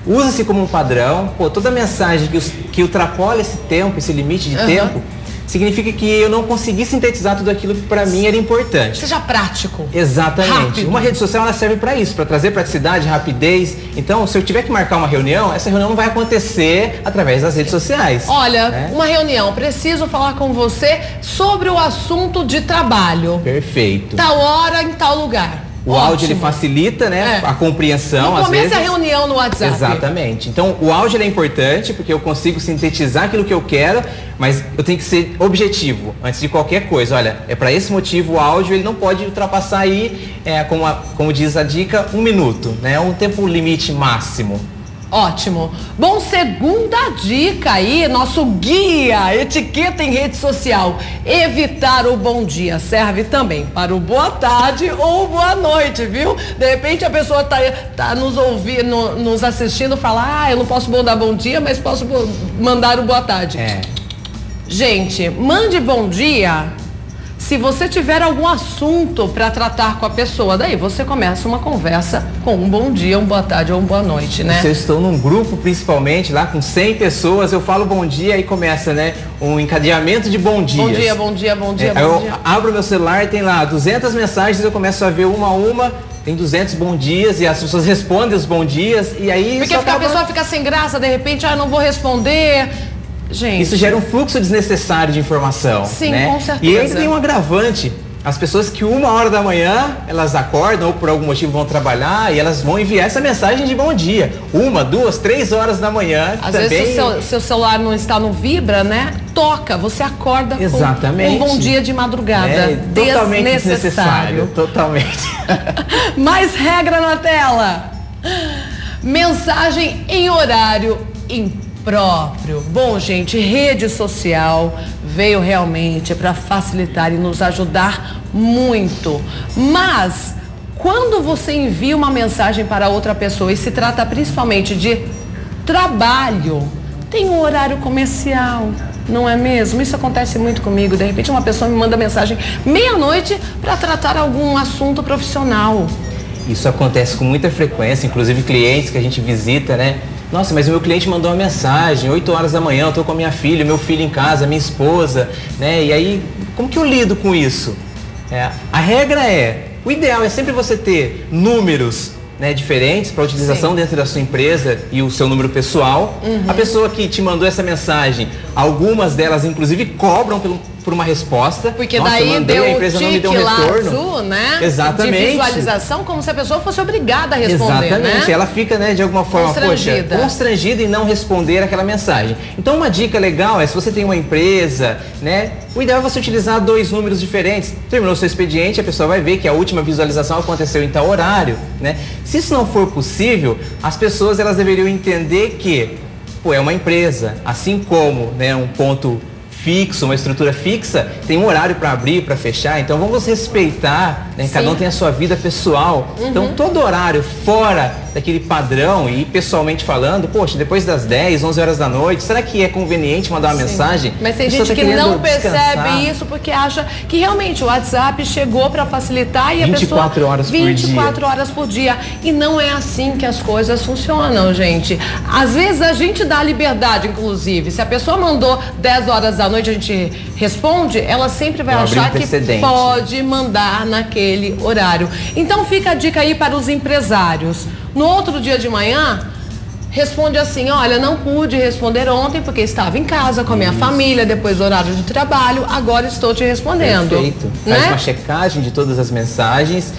usa-se como um padrão. Toda mensagem que ultrapola esse tempo, esse limite de tempo, significa que eu não consegui sintetizar tudo aquilo que para mim era importante. Seja prático. Exatamente. Rápido. Uma rede social ela serve para isso, para trazer praticidade, rapidez. Então, se eu tiver que marcar uma reunião, essa reunião não vai acontecer através das redes sociais. Olha, né? Uma reunião, preciso falar com você sobre o assunto de trabalho. Perfeito. Tal hora, em tal lugar. O áudio ele facilita, né, a compreensão. No começo às vezes. a reunião no WhatsApp. Exatamente. Então o áudio ele é importante porque eu consigo sintetizar aquilo que eu quero, mas eu tenho que ser objetivo antes de qualquer coisa. Olha, é para esse motivo o áudio ele não pode ultrapassar aí, como diz a dica, 1 minuto, né? Um tempo limite máximo. Ótimo. Bom, segunda dica aí, nosso guia, etiqueta em rede social. Evitar o bom dia. Serve também para o boa tarde ou boa noite, viu? De repente a pessoa tá nos ouvindo, nos assistindo, fala, eu não posso mandar bom dia, mas posso mandar o boa tarde. Gente, mande bom dia se você tiver algum assunto para tratar com a pessoa. Daí você começa uma conversa com um bom dia, um boa tarde ou uma boa noite, né? Se eu estou num grupo, principalmente, lá com 100 pessoas, eu falo bom dia e começa, né, um encadeamento de bom dias. Bom dia, bom dia, bom dia, Aí bom eu dia. abro meu celular, tem lá 200 mensagens, eu começo a ver uma a uma, tem 200 bom dias e as pessoas respondem os bom dias e aí... Porque a pessoa fica sem graça, de repente, não vou responder... Gente. Isso gera um fluxo desnecessário de informação. Sim, né? com certeza. E ainda tem um agravante. as pessoas que 1h da manhã elas acordam ou por algum motivo vão trabalhar e elas vão enviar essa mensagem de bom dia. 1, 2, 3 horas da manhã. Às também... vezes seu celular não está no vibra, né? Toca, você acorda Exatamente. com um bom dia de madrugada. Totalmente desnecessário. Totalmente. Mais regra na tela. Mensagem em horário impróprio. Bom, gente, rede social veio realmente para facilitar e nos ajudar muito. Mas quando você envia uma mensagem para outra pessoa e se trata principalmente de trabalho, tem um horário comercial, não é mesmo? Isso acontece muito comigo. De repente uma pessoa me manda mensagem meia-noite para tratar algum assunto profissional. Isso acontece com muita frequência, inclusive clientes que a gente visita, né? Nossa, mas o meu cliente mandou uma mensagem, 8h da manhã, eu tô com a minha filha, meu filho em casa, minha esposa, né? E aí, como que eu lido com isso? A regra o ideal é sempre você ter números, né, diferentes para utilização dentro da sua empresa e o seu número pessoal. A pessoa que te mandou essa mensagem, algumas delas inclusive cobram por uma resposta. Porque nossa, daí deu a empresa não me deu um retorno. Azul, né? Exatamente. De visualização, como se a pessoa fosse obrigada a responder. Exatamente. Né? Ela fica, né, de alguma forma, constrangida em não responder aquela mensagem. Então, uma dica legal é, se você tem uma empresa, né, o ideal é você utilizar 2 números diferentes. Terminou seu expediente, a pessoa vai ver que a última visualização aconteceu em tal horário, né? Se isso não for possível, as pessoas elas deveriam entender que, é uma empresa, assim como, né, um ponto fixo, uma estrutura fixa, tem um horário para abrir, para fechar, então vamos respeitar, né? Cada um tem a sua vida pessoal. Então todo horário fora daquele padrão e pessoalmente falando, poxa, depois das 10, 11 horas da noite, será que é conveniente mandar uma mensagem? Mas tem gente que não percebe isso porque acha que realmente o WhatsApp chegou para facilitar e a pessoa 24 horas por dia. 24 horas por dia. E não é assim que as coisas funcionam, gente. Às vezes a gente dá liberdade, inclusive. Se a pessoa mandou 10 horas da noite, a gente responde, ela sempre vai achar que pode mandar naquele horário. Então fica a dica aí para os empresários. No outro dia de manhã, responde assim: olha, não pude responder ontem porque estava em casa com a minha família, depois do horário de trabalho, agora estou te respondendo. Perfeito. Né? Faz uma checagem de todas as mensagens,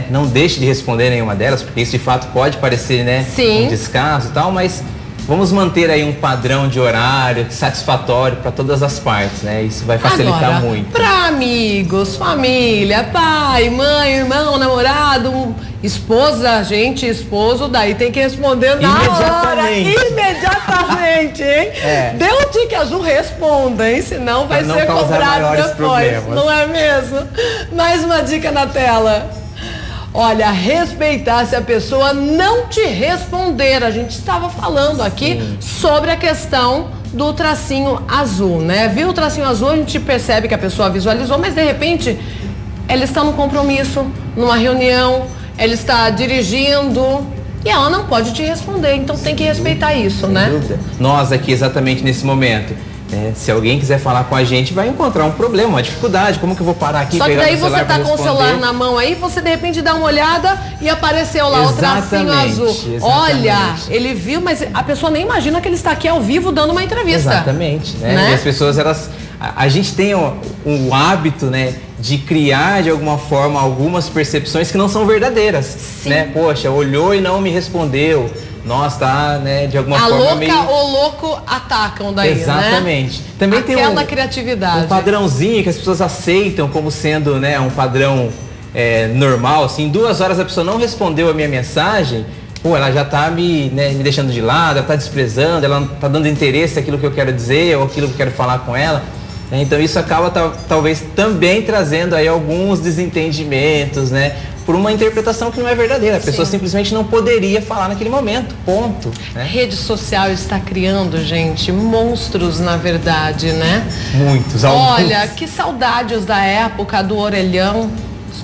não deixe de responder nenhuma delas, porque isso de fato pode parecer, né, um descaso e tal, mas vamos manter aí um padrão de horário satisfatório para todas as partes, né? Isso vai facilitar agora, muito. Para amigos, família, pai, mãe, irmão, namorado, esposa, gente, esposo, daí tem que responder na hora, imediatamente, hein? Deu o tique azul, responda, hein? Senão vai ser cobrado depois, problemas. Não é mesmo? Mais uma dica na tela. Olha, respeitar se a pessoa não te responder. A gente estava falando aqui sobre a questão do tracinho azul, né? Viu o tracinho azul, a gente percebe que a pessoa visualizou, mas de repente ela está num compromisso, numa reunião, ela está dirigindo e ela não pode te responder. Então tem que respeitar isso, né? Sem dúvida. Nós aqui exatamente nesse momento, se alguém quiser falar com a gente, vai encontrar um problema, uma dificuldade. Como que eu vou parar aqui? Só que daí você tá com o celular responder? na mão aí, você de repente dá uma olhada e apareceu lá o tracinho azul. Olha, ele viu, mas a pessoa nem imagina que ele está aqui ao vivo dando uma entrevista. Exatamente, né? E as pessoas, a gente tem o hábito, né, de criar de alguma forma algumas percepções que não são verdadeiras, né? Poxa, olhou e não me respondeu. Nossa, tá, né, de alguma forma louca meio... ou louco atacam daí, Exatamente. Né? Também aquela tem criatividade. Um padrãozinho que as pessoas aceitam como sendo, né, um padrão normal, assim, 2 horas a pessoa não respondeu a minha mensagem, ela já tá me deixando de lado, ela tá desprezando, ela não tá dando interesse naquilo que eu quero dizer ou aquilo que eu quero falar com ela. Então isso acaba talvez também trazendo aí alguns desentendimentos, né? Por uma interpretação que não é verdadeira. A pessoa simplesmente não poderia falar naquele momento, ponto. Né? Rede social está criando, gente, monstros na verdade, né? Muitos, Olha, que saudades da época do orelhão,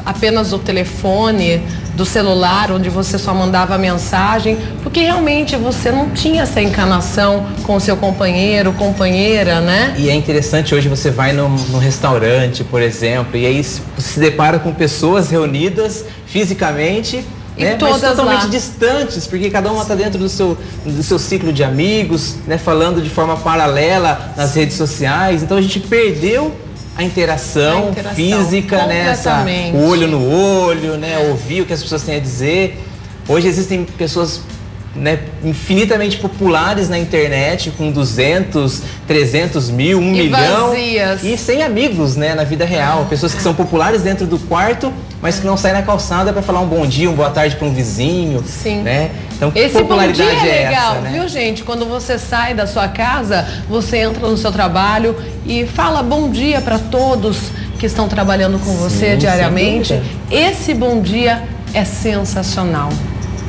apenas o telefone, do celular, onde você só mandava mensagem, porque realmente você não tinha essa encanação com o seu companheiro, companheira, né? E é interessante, hoje você vai num restaurante, por exemplo, e aí você se depara com pessoas reunidas fisicamente, mas totalmente distantes, porque cada uma está dentro do seu ciclo de amigos, né, falando de forma paralela nas redes sociais. Então a gente perdeu a interação física, né? O olho no olho, né? Ouvir o que as pessoas têm a dizer. Hoje existem pessoas, né, infinitamente populares na internet, com 200, 300 mil, 1 milhão. Vazias. E sem amigos, né, na vida real. Pessoas que são populares dentro do quarto, mas que não saem na calçada para falar um bom dia, uma boa tarde para um vizinho. Sim. Né? Então, que Esse popularidade bom dia é legal, essa, né? viu, gente? Quando você sai da sua casa, você entra no seu trabalho e fala bom dia para todos que estão trabalhando com você diariamente. Esse bom dia é sensacional.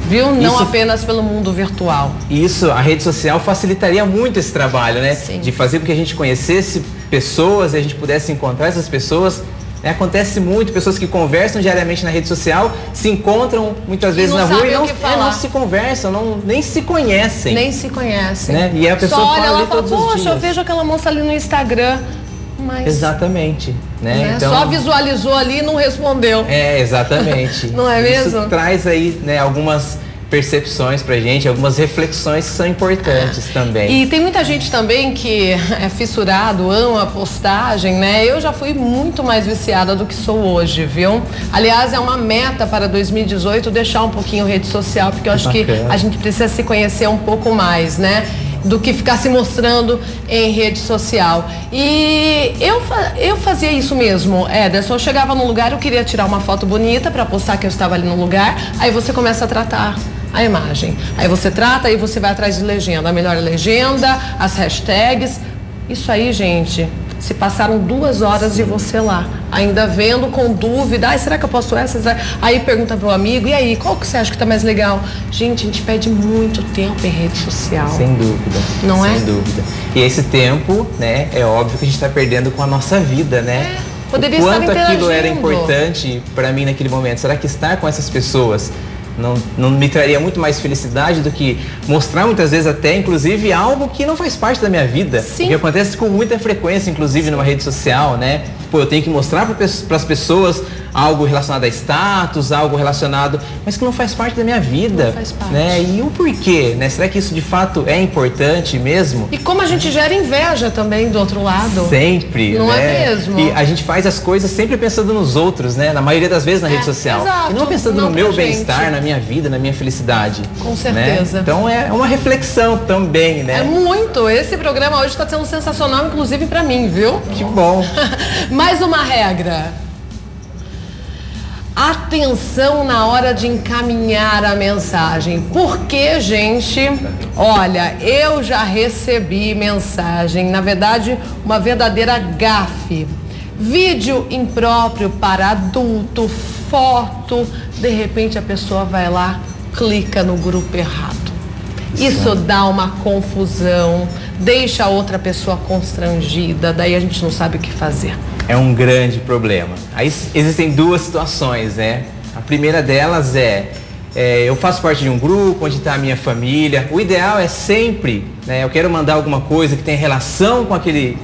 Viu? Não apenas pelo mundo virtual. Isso, a rede social facilitaria muito esse trabalho, né? Sim. De fazer com que a gente conhecesse pessoas e a gente pudesse encontrar essas pessoas. Acontece muito, pessoas que conversam diariamente na rede social se encontram muitas vezes na rua e não se conversam, nem se conhecem. Nem se conhecem. Né? E a pessoa só olha fala lá ali e fala, todos os poxa, dias. eu vejo aquela moça ali no Instagram. Mas, exatamente. Né? Então, só visualizou ali e não respondeu. Exatamente. Não é mesmo? Isso traz aí, né, algumas percepções pra gente, algumas reflexões que são importantes também. E tem muita gente também que é fissurado, ama a postagem, né? Eu já fui muito mais viciada do que sou hoje, viu? Aliás, é uma meta para 2018 deixar um pouquinho rede social, porque eu acho que a gente precisa se conhecer um pouco mais, né? Do que ficar se mostrando em rede social. E eu fazia isso mesmo, Ederson. Eu chegava num lugar, eu queria tirar uma foto bonita para postar que eu estava ali no lugar, aí você começa a tratar a imagem. Aí você trata, aí você vai atrás de legenda, a melhor legenda, as hashtags. Isso aí, gente, se passaram 2 horas de você lá, ainda vendo com dúvida, será que eu posto essa? Aí pergunta pro amigo, e aí, qual que você acha que tá mais legal? Gente, a gente perde muito tempo em rede social. Sem dúvida. Não é? Sem dúvida. E esse tempo, né, é óbvio que a gente tá perdendo com a nossa vida, né? Poderia o quanto estar aquilo era interagindo. importante para mim naquele momento. Será que estar com essas pessoas não me traria muito mais felicidade do que mostrar muitas vezes até, inclusive, algo que não faz parte da minha vida? Sim. O que acontece com muita frequência, inclusive, numa rede social, né? Pô, eu tenho que mostrar para as pessoas algo relacionado a status, algo relacionado, mas que não faz parte da minha vida. Não faz parte. Né? E o porquê, né? Será que isso de fato é importante mesmo? E como a gente gera inveja também do outro lado. Sempre, não né? é mesmo? E a gente faz as coisas sempre pensando nos outros, né? Na maioria das vezes na rede social. Exato. E não pensando Não no meu pra gente. bem-estar, na minha vida, na minha felicidade. Com certeza. Né? Então é uma reflexão também, né? É muito. Esse programa hoje está sendo sensacional, inclusive para mim, viu? Que bom. Mais uma regra. Atenção na hora de encaminhar a mensagem. Porque, gente, olha, eu já recebi mensagem, na verdade, uma verdadeira gafe. Vídeo impróprio para adulto, foto, de repente a pessoa vai lá, clica no grupo errado. Isso dá uma confusão, deixa a outra pessoa constrangida, daí a gente não sabe o que fazer. É um grande problema. Aí existem 2 situações, né? A primeira delas eu faço parte de um grupo onde está a minha família. O ideal é sempre, né? Eu quero mandar alguma coisa que tenha relação com aquele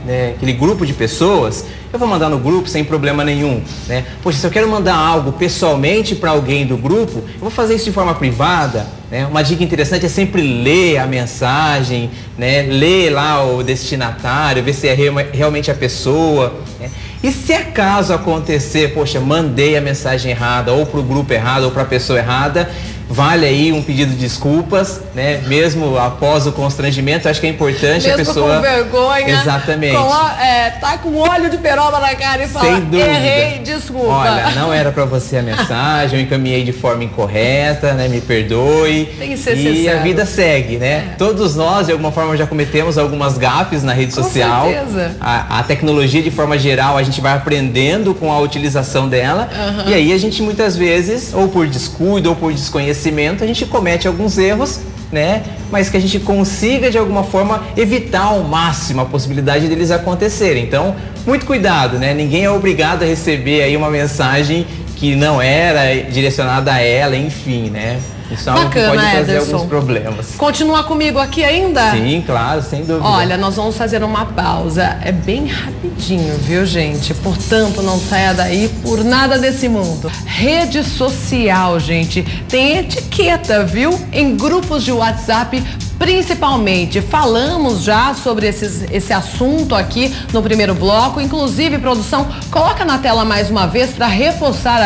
grupo de pessoas, eu vou mandar no grupo sem problema nenhum, né? Poxa, se eu quero mandar algo pessoalmente para alguém do grupo, eu vou fazer isso de forma privada, né? Uma dica interessante é sempre ler a mensagem, né? Ler lá o destinatário, ver se é realmente a pessoa, né? E se acaso acontecer, poxa, mandei a mensagem errada, ou para o grupo errado, ou para a pessoa errada, vale aí um pedido de desculpas, né? Mesmo após o constrangimento, acho que é importante mesmo a pessoa... com vergonha. Exatamente. Tá com óleo de peroba na cara e fala, sem dúvida. Errei, desculpa. Olha, não era para você a mensagem, eu encaminhei de forma incorreta, né? Me perdoe. Tem que ser e sincero. a vida segue, né? Todos nós, de alguma forma, já cometemos algumas gafes na rede social. Certeza. A tecnologia, de forma geral, a gente vai aprendendo com a utilização dela. E aí a gente, muitas vezes, ou por descuido, ou por desconhecimento, a gente comete alguns erros, né? Mas que a gente consiga, de alguma forma, evitar ao máximo a possibilidade deles acontecerem. Então, muito cuidado, né? Ninguém é obrigado a receber aí uma mensagem que não era direcionada a ela, enfim, né? Isso é algo que pode trazer alguns problemas. Continua comigo aqui ainda? Sim, claro, sem dúvida. Olha, nós vamos fazer uma pausa. É bem rapidinho, viu, gente? Portanto, não saia daí por nada desse mundo. Rede social, gente, tem etiqueta, viu? Em grupos de WhatsApp Principalmente, falamos já sobre esse assunto aqui no primeiro bloco. Inclusive, produção, coloca na tela mais uma vez para reforçar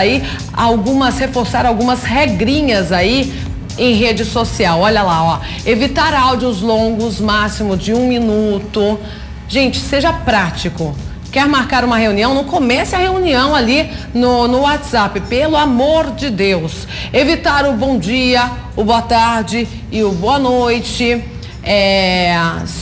algumas regrinhas aí em rede social. Olha lá, ó. Evitar áudios longos, máximo de 1 minuto. Gente, seja prático. Quer marcar uma reunião? Não comece a reunião ali no WhatsApp, pelo amor de Deus. Evitar o bom dia, o boa tarde e o boa noite.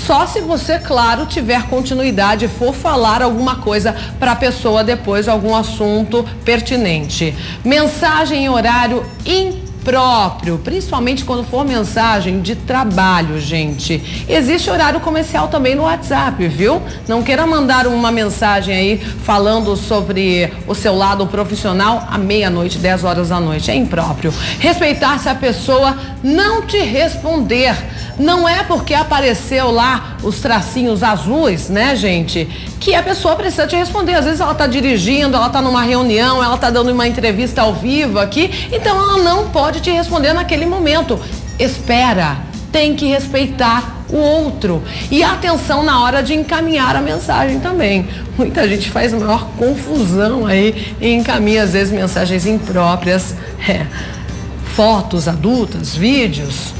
Só se você, claro, tiver continuidade e for falar alguma coisa para a pessoa depois, algum assunto pertinente. Mensagem em horário impróprio, principalmente quando for mensagem de trabalho, gente. Existe horário comercial também no WhatsApp, viu? Não queira mandar uma mensagem aí falando sobre o seu lado profissional à meia-noite, 10 horas da noite. É impróprio. Respeitar se a pessoa não te responder. Não é porque apareceu lá os tracinhos azuis, né, gente, que a pessoa precisa te responder. Às vezes ela tá dirigindo, ela tá numa reunião, ela tá dando uma entrevista ao vivo aqui, então ela não pode te responder naquele momento. Espera, tem que respeitar o outro. E atenção na hora de encaminhar a mensagem também. Muita gente faz a maior confusão aí e encaminha às vezes mensagens impróprias, fotos adultas, vídeos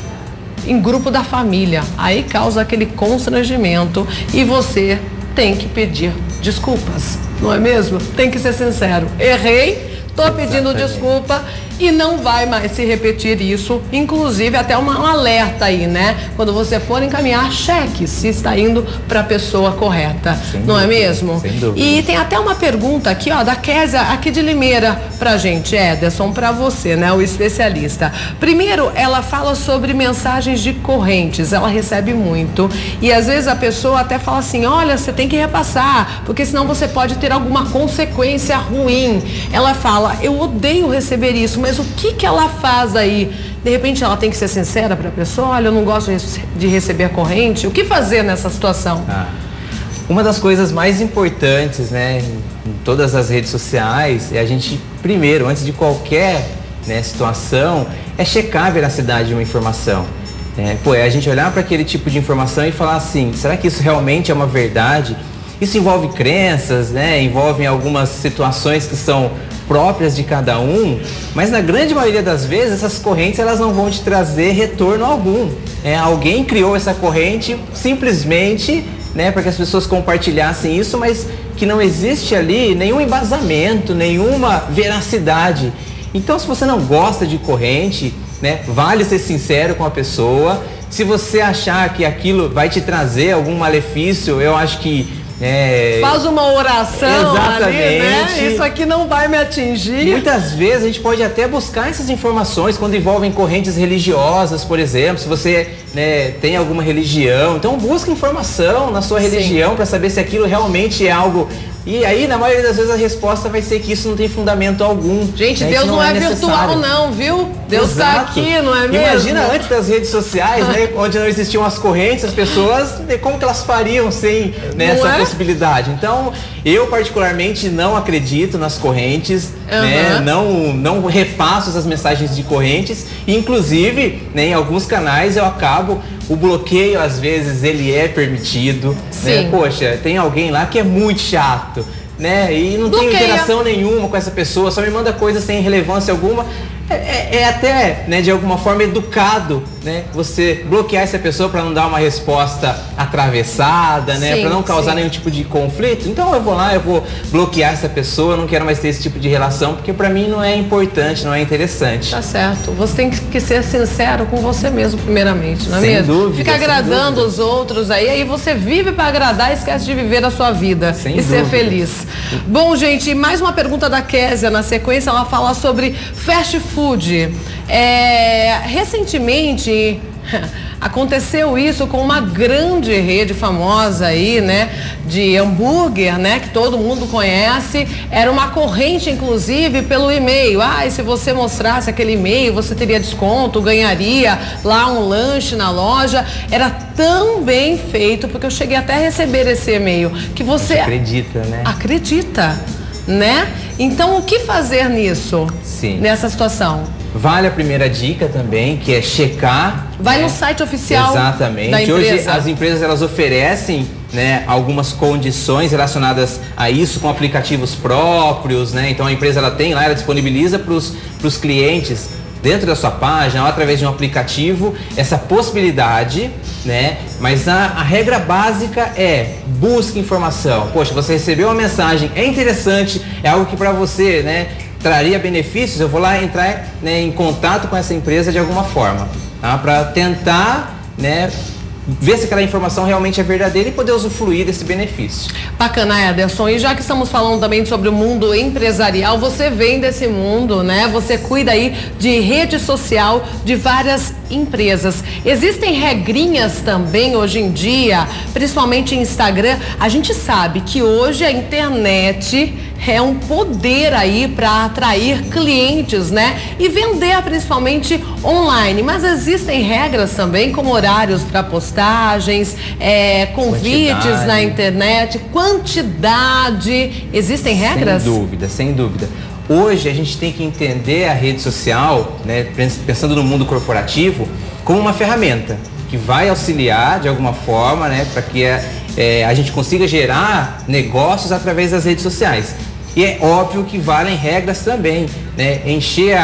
em grupo da família. Aí causa aquele constrangimento e você tem que pedir desculpas, não é mesmo? Tem que ser sincero. Errei, tô pedindo desculpa e não vai mais se repetir isso. Inclusive até um alerta aí, né? Quando você for encaminhar, cheque se está indo para a pessoa correta, não é mesmo? Sem dúvida. E tem até uma pergunta aqui, ó, da Késia aqui de Limeira pra gente, Ederson, pra você, né, o especialista. Primeiro, ela fala sobre mensagens de correntes, ela recebe muito e às vezes a pessoa até fala assim, olha, você tem que repassar, porque senão você pode ter alguma consequência ruim. Ela fala, eu odeio receber isso, mas o que ela faz aí? De repente ela tem que ser sincera para a pessoa, olha, eu não gosto de receber corrente. O que fazer nessa situação? Uma das coisas mais importantes, né, em todas as redes sociais, é a gente, primeiro, antes de qualquer, né, situação, é checar a veracidade de uma informação. É a gente olhar para aquele tipo de informação e falar assim, será que isso realmente é uma verdade? Isso envolve crenças, né, envolve algumas situações que são próprias de cada um, mas na grande maioria das vezes essas correntes elas não vão te trazer retorno algum. Alguém criou essa corrente simplesmente, né, para que as pessoas compartilhassem isso, mas que não existe ali nenhum embasamento, nenhuma veracidade. Então, se você não gosta de corrente, né, vale ser sincero com a pessoa. Se você achar que aquilo vai te trazer algum malefício, eu acho que faz uma oração ali, né? Isso aqui não vai me atingir. Muitas vezes a gente pode até buscar essas informações quando envolvem correntes religiosas, por exemplo, se você, né, tem alguma religião, então busca informação na sua religião para saber se aquilo realmente é algo. E aí, na maioria das vezes, a resposta vai ser que isso não tem fundamento algum. Gente, Deus não é virtual não, viu? Deus está aqui, não é mesmo? Imagina antes das redes sociais, né, onde não existiam as correntes, as pessoas, como que elas fariam sem, né, essa possibilidade? Então, eu particularmente não acredito nas correntes, né, não repasso essas mensagens de correntes, e, inclusive, né, em alguns canais o bloqueio, às vezes, ele é permitido, né? Poxa, tem alguém lá que é muito chato, né? E não tem interação nenhuma com essa pessoa, só me manda coisas sem relevância alguma. É até, né, de alguma forma educado, né, você bloquear essa pessoa para não dar uma resposta atravessada, né, para não causar nenhum tipo de conflito. Então eu vou bloquear essa pessoa, eu não quero mais ter esse tipo de relação, porque para mim não é importante, não é interessante. Tá certo. Você tem que ser sincero com você mesmo primeiramente, não é mesmo? Sem dúvida. Fica agradando os outros aí você vive para agradar e esquece de viver a sua vida ser feliz. Bom, gente, mais uma pergunta da Késia na sequência, ela fala sobre fast food. Recentemente aconteceu isso com uma grande rede famosa aí, né, de hambúrguer, né, que todo mundo conhece. Era uma corrente, inclusive, pelo e-mail. E se você mostrasse aquele e-mail, você teria desconto, ganharia lá um lanche na loja. Era tão bem feito, porque eu cheguei até a receber esse e-mail, que você acredita, né? Acredita. né? Então, o que fazer nisso? Sim. Nessa situação? Vale a primeira dica também, que é checar. Vai no site oficial. Exatamente. Da empresa. Hoje as empresas elas oferecem, né, algumas condições relacionadas a isso com aplicativos próprios, né? Então a empresa ela tem lá, ela disponibiliza para os clientes dentro da sua página ou através de um aplicativo essa possibilidade, né? Mas a regra básica é busque informação. Poxa, você recebeu uma mensagem, é interessante, é algo que para você, né, traria benefícios, eu vou lá entrar, né, em contato com essa empresa de alguma forma, tá? Para tentar, né, ver se aquela informação realmente é verdadeira e poder usufruir desse benefício. Bacana, Ederson. E já que estamos falando também sobre o mundo empresarial, você vem desse mundo, né? Você cuida aí de rede social de várias empresas. Existem regrinhas também hoje em dia, principalmente em Instagram. A gente sabe que hoje a internet é um poder aí para atrair clientes, né? E vender principalmente online. Mas existem regras também, como horários para postagens, convites na internet, quantidade. Existem regras? Sem dúvida, sem dúvida. Hoje a gente tem que entender a rede social, né, pensando no mundo corporativo, como uma ferramenta que vai auxiliar de alguma forma, né, para que a gente consiga gerar negócios através das redes sociais. E é óbvio que valem regras também, né? Encher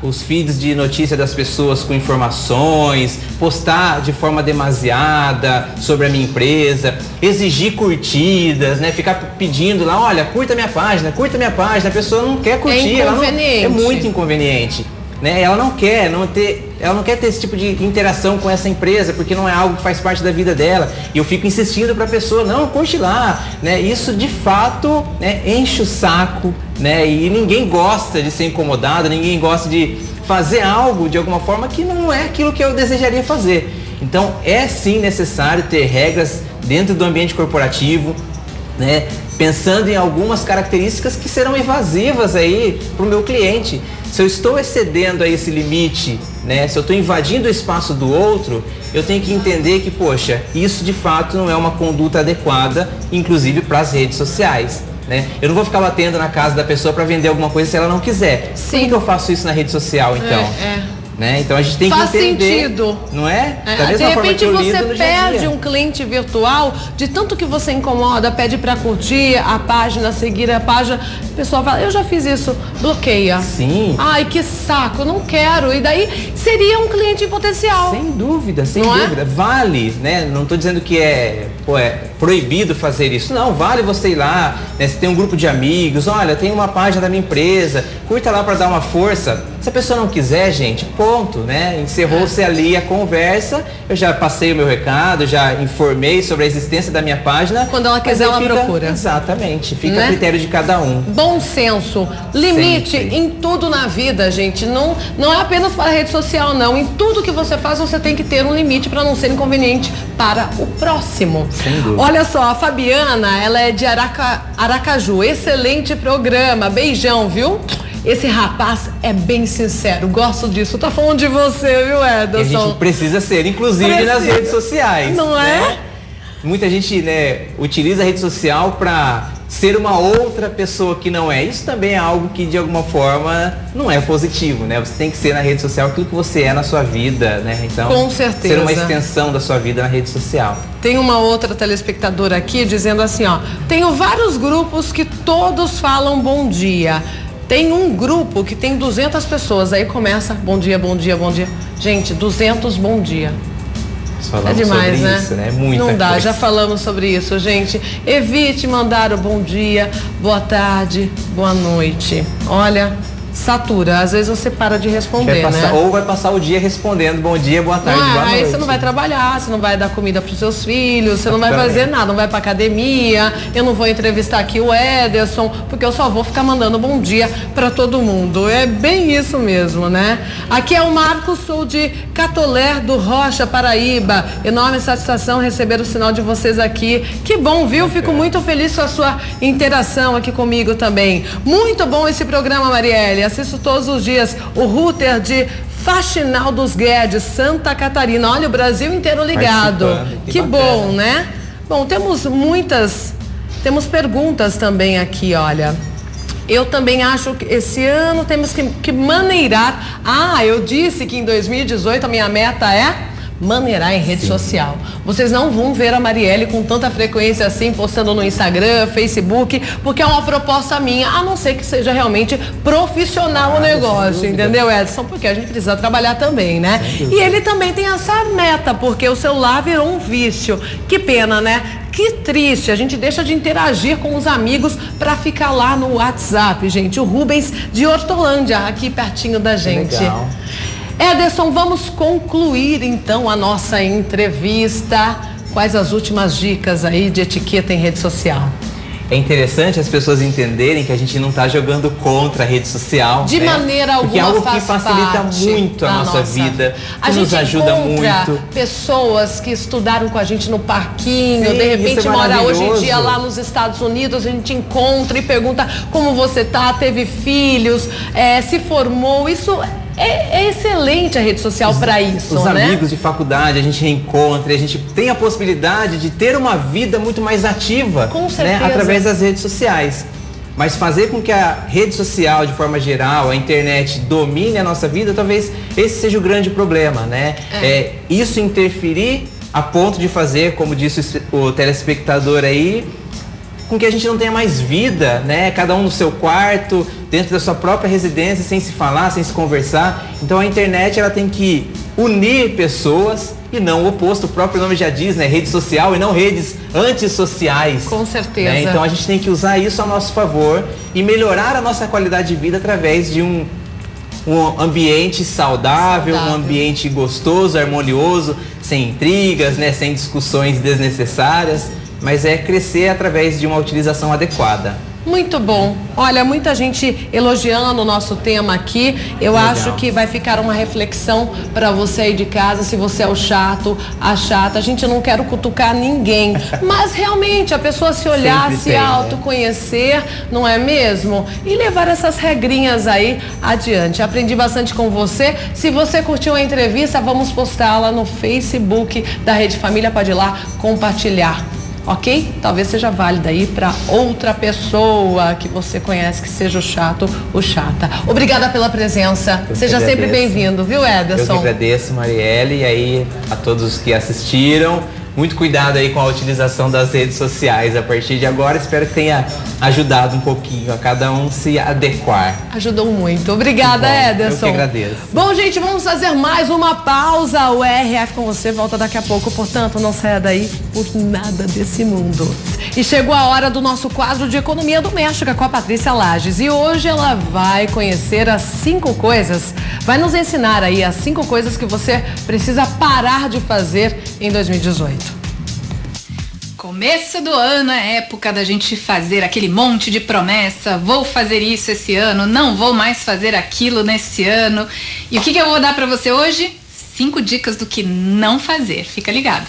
os feeds de notícia das pessoas com informações, postar de forma demasiada sobre a minha empresa, exigir curtidas, né? Ficar pedindo lá, olha, curta minha página, a pessoa não quer curtir, é muito inconveniente. Né? Ela não quer ter esse tipo de interação com essa empresa, porque não é algo que faz parte da vida dela. E eu fico insistindo para a pessoa, não, curte lá, né? Isso de fato, né, enche o saco, né? E ninguém gosta de ser incomodado, ninguém gosta de fazer algo de alguma forma que não é aquilo que eu desejaria fazer. Então é sim necessário ter regras dentro do ambiente corporativo, né? Pensando em algumas características que serão evasivas aí para o meu cliente. Se eu estou excedendo aí esse limite, né? Se eu estou invadindo o espaço do outro, eu tenho que entender que, poxa, isso de fato não é uma conduta adequada, inclusive para as redes sociais, né? Eu não vou ficar batendo na casa da pessoa para vender alguma coisa se ela não quiser. Sim. Por que eu faço isso na rede social, então? Né? Então a gente tem que entender. Faz sentido. Não é? Da mesma de forma repente que eu você lido no dia a perde dia. um cliente virtual, de tanto que você incomoda, pede pra curtir a página, seguir a página, o pessoal fala, eu já fiz isso, bloqueia. Sim. Ai, que saco, não quero. E daí seria um cliente em potencial. Sem dúvida, sem Não é? dúvida. Vale, né? Não estou dizendo que é proibido fazer isso. Não, vale você ir lá, né? Você tem um grupo de amigos, olha, tem uma página da minha empresa, curta lá para dar uma força. Se a pessoa não quiser, gente, ponto, né? Encerrou-se ali a conversa, eu já passei o meu recado, já informei sobre a existência da minha página. Quando ela quiser, ela procura. Exatamente, fica Né? a critério de cada um. Bom senso, limite Sempre. em tudo na vida, gente. Não é apenas para a rede social, não. Em tudo que você faz, você tem que ter um limite para não ser inconveniente para o próximo. Sem dúvida. Olha só, a Fabiana, ela é de Aracaju. Excelente programa. Beijão, viu? Esse rapaz é bem sincero, gosto disso. Tá falando de você, viu, Ederson? E a gente precisa ser, inclusive nas redes sociais. Não é? Né? Muita gente, né, utiliza a rede social para ser uma outra pessoa que não é. Isso também é algo que de alguma forma não é positivo, né? Você tem que ser na rede social aquilo que você é na sua vida, né? Então, com certeza. Ser uma extensão da sua vida na rede social. Tem uma outra telespectadora aqui dizendo assim, ó, tenho vários grupos que todos falam bom dia. Tem um grupo que tem 200 pessoas, aí começa bom dia, bom dia, bom dia. Gente, 200 bom dia. Falamos é demais, sobre né? Isso, né? Muita Não dá, coisa. já falamos sobre isso, gente. Evite mandar o bom dia, boa tarde, boa noite. Olha, satura. Às vezes você para de responder, né? Ou vai passar o dia respondendo bom dia, boa tarde, boa noite. Aí você não vai trabalhar, você não vai dar comida para os seus filhos, você não vai fazer nada, não vai para academia. Eu não vou entrevistar aqui o Ederson, porque eu só vou ficar mandando bom dia para todo mundo. É bem isso mesmo, né? Aqui é o Marcos, sou de Catolé do Rocha, Paraíba. Enorme satisfação receber o sinal de vocês aqui. Que bom, viu? Fico muito feliz com a sua interação aqui comigo também. Muito bom esse programa, Marielle. Assisto todos os dias o Router de Faxinal dos Guedes, Santa Catarina. Olha, o Brasil inteiro ligado. Que bom, né? Bom, temos perguntas também aqui, olha. Eu também acho que esse ano temos que maneirar. Eu disse que em 2018 a minha meta é maneirar em rede social. Vocês não vão ver a Marielle com tanta frequência assim, postando no Instagram, Facebook, porque é uma proposta minha, a não ser que seja realmente profissional o negócio, entendeu, Edson? Porque a gente precisa trabalhar também, né? E ele também tem essa meta, porque o celular virou um vício. Que pena, né? Que triste, a gente deixa de interagir com os amigos para ficar lá no WhatsApp, gente. O Rubens de Hortolândia, aqui pertinho da gente. Legal. Ederson, vamos concluir então a nossa entrevista. Quais as últimas dicas aí de etiqueta em rede social? É interessante as pessoas entenderem que a gente não está jogando contra a rede social. De maneira alguma, porque é algo que facilita muito a nossa vida, que nos ajuda muito. Pessoas que estudaram com a gente no parquinho, de repente mora hoje em dia lá nos Estados Unidos, a gente encontra e pergunta como você tá, teve filhos, se formou. Isso é excelente a rede social para isso, os né? Amigos de faculdade, a gente reencontra, a gente tem a possibilidade de ter uma vida muito mais ativa, com certeza, né, através das redes sociais. Mas fazer com que a rede social, de forma geral, a internet domine a nossa vida, talvez esse seja o grande problema, né? Isso interferir a ponto de fazer, como disse o telespectador aí, com que a gente não tenha mais vida, né? Cada um no seu quarto, dentro da sua própria residência, sem se falar, sem se conversar. Então a internet, ela tem que unir pessoas e não o oposto. O próprio nome já diz, né? Rede social e não redes antissociais. Com certeza. Né? Então a gente tem que usar isso a nosso favor e melhorar a nossa qualidade de vida através de um ambiente saudável, um ambiente gostoso, harmonioso, sem intrigas, né? Sem discussões desnecessárias. Mas é crescer através de uma utilização adequada. Muito bom. Olha, muita gente elogiando o nosso tema aqui. Eu acho que vai ficar uma reflexão para você aí de casa, se você é o chato, a chata. A gente não quer cutucar ninguém, mas realmente a pessoa se olhar, se autoconhecer, não é mesmo? E levar essas regrinhas aí adiante. Aprendi bastante com você. Se você curtiu a entrevista, vamos postá-la no Facebook da Rede Família. Pode ir lá compartilhar. Ok? Talvez seja válida aí para outra pessoa que você conhece que seja o chato ou chata. Obrigada pela presença. Seja sempre bem-vindo, viu, Ederson? Eu que agradeço, Marielle, e aí a todos os que assistiram. Muito cuidado aí com a utilização das redes sociais a partir de agora. Espero que tenha ajudado um pouquinho a cada um se adequar. Ajudou muito. Obrigada, Ederson. Eu que agradeço. Bom, gente, vamos fazer mais uma pausa. O RF com você volta daqui a pouco. Portanto, não saia daí por nada desse mundo. E chegou a hora do nosso quadro de Economia Doméstica com a Patrícia Lages. E hoje ela vai conhecer as 5 coisas, vai nos ensinar aí as 5 coisas que você precisa parar de fazer em 2018. Começo do ano é época da gente fazer aquele monte de promessa. Vou fazer isso esse ano, não vou mais fazer aquilo nesse ano. E o que eu vou dar pra você hoje? 5 dicas do que não fazer. Fica ligado.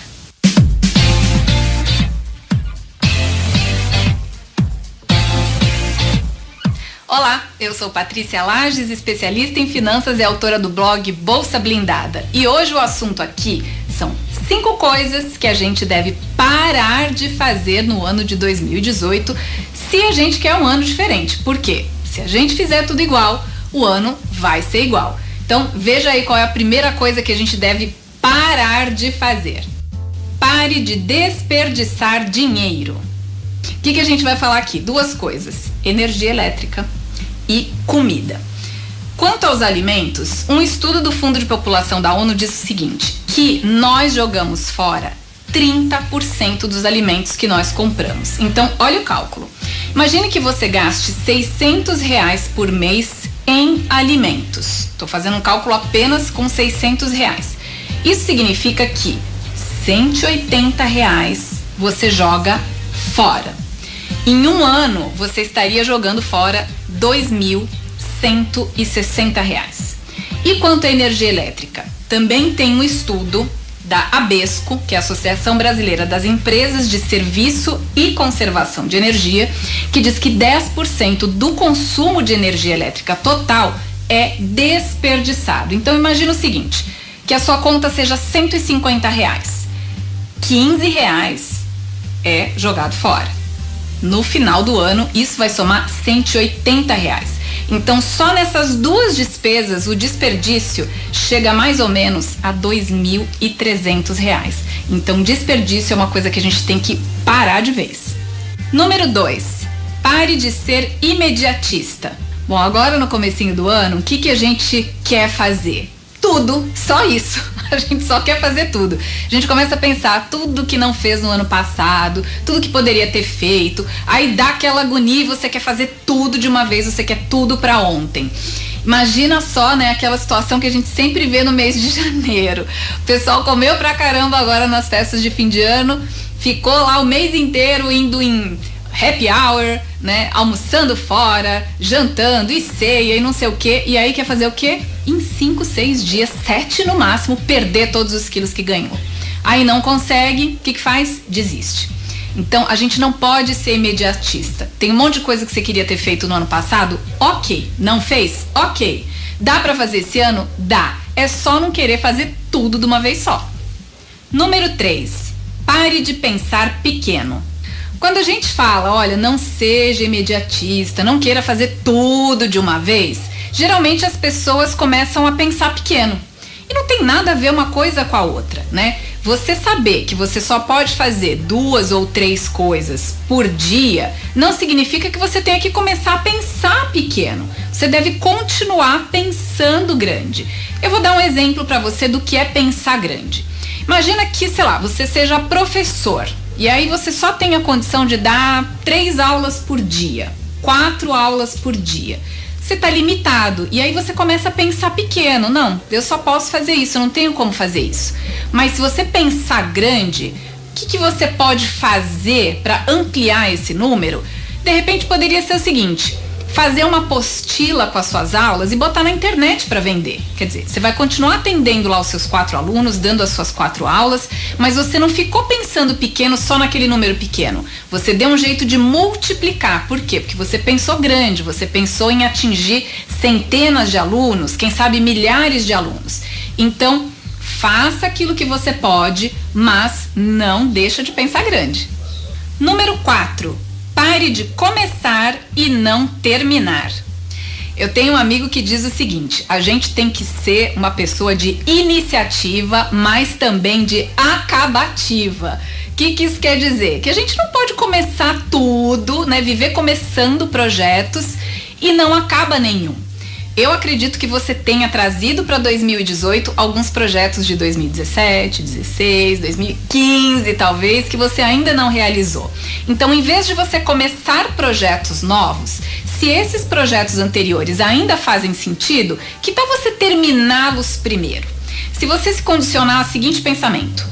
Olá, eu sou Patrícia Lages, especialista em finanças e autora do blog Bolsa Blindada. E hoje o assunto aqui são 5 coisas que a gente deve parar de fazer no ano de 2018 se a gente quer um ano diferente. Por quê? Se a gente fizer tudo igual, o ano vai ser igual. Então, veja aí qual é a primeira coisa que a gente deve parar de fazer. Pare de desperdiçar dinheiro. O que a gente vai falar aqui? 2 coisas: energia elétrica e comida. Quanto aos alimentos, um estudo do Fundo de População da ONU diz o seguinte, que nós jogamos fora 30% dos alimentos que nós compramos. Então, olha o cálculo. Imagine que você gaste R$600 por mês em alimentos. Estou fazendo um cálculo apenas com R$600. Isso significa que R$180 você joga fora. Em um ano, você estaria jogando fora R$2.160. E quanto à energia elétrica? Também tem um estudo da ABESCO, que é a Associação Brasileira das Empresas de Serviço e Conservação de Energia, que diz que 10% do consumo de energia elétrica total é desperdiçado. Então imagina o seguinte, que a sua conta seja R$150. R$15 é jogado fora. No final do ano, isso vai somar R$180. Então, só nessas duas despesas, o desperdício chega mais ou menos a R$2.300. Então, desperdício é uma coisa que a gente tem que parar de vez. Número 2, pare de ser imediatista. Bom, agora no comecinho do ano, o que a gente quer fazer? Tudo, só isso. A gente só quer fazer tudo. A gente começa a pensar tudo que não fez no ano passado, tudo que poderia ter feito. Aí dá aquela agonia e você quer fazer tudo de uma vez, você quer tudo pra ontem. Imagina só, né, aquela situação que a gente sempre vê no mês de janeiro. O pessoal comeu pra caramba agora nas festas de fim de ano, ficou lá o mês inteiro indo em happy hour, né, almoçando fora, jantando e ceia e não sei o quê. E aí quer fazer o quê? Em 5, 6 dias, 7 no máximo, perder todos os quilos que ganhou. Aí não consegue, o que faz? Desiste. Então, a gente não pode ser imediatista. Tem um monte de coisa que você queria ter feito no ano passado? Ok. Não fez? Ok. Dá pra fazer esse ano? Dá. É só não querer fazer tudo de uma vez só. Número 3. Pare de pensar pequeno. Quando a gente fala, olha, não seja imediatista, não queira fazer tudo de uma vez, geralmente as pessoas começam a pensar pequeno. E não tem nada a ver uma coisa com a outra, né? Você saber que você só pode fazer 2 ou 3 coisas por dia não significa que você tenha que começar a pensar pequeno. Você deve continuar pensando grande. Eu vou dar um exemplo para você do que é pensar grande. Imagina que, sei lá, você seja professor e aí você só tem a condição de dar 3 aulas por dia, 4 aulas por dia. Você está limitado e aí você começa a pensar pequeno. Não, eu só posso fazer isso, eu não tenho como fazer isso. Mas se você pensar grande, o que você pode fazer para ampliar esse número? De repente poderia ser o seguinte: fazer uma apostila com as suas aulas e botar na internet para vender. Quer dizer, você vai continuar atendendo lá os seus 4 alunos, dando as suas 4 aulas, mas você não ficou pensando pequeno só naquele número pequeno. Você deu um jeito de multiplicar. Por quê? Porque você pensou grande, você pensou em atingir centenas de alunos, quem sabe milhares de alunos. Então, faça aquilo que você pode, mas não deixa de pensar grande. Número 4. Pare de começar e não terminar. Eu tenho um amigo que diz o seguinte: a gente tem que ser uma pessoa de iniciativa, mas também de acabativa. O que isso quer dizer? Que a gente não pode começar tudo, né? Viver começando projetos e não acaba nenhum. Eu acredito que você tenha trazido para 2018 alguns projetos de 2017, 2016, 2015 talvez, que você ainda não realizou. Então, em vez de você começar projetos novos, se esses projetos anteriores ainda fazem sentido, que tal você terminá-los primeiro? Se você se condicionar ao seguinte pensamento: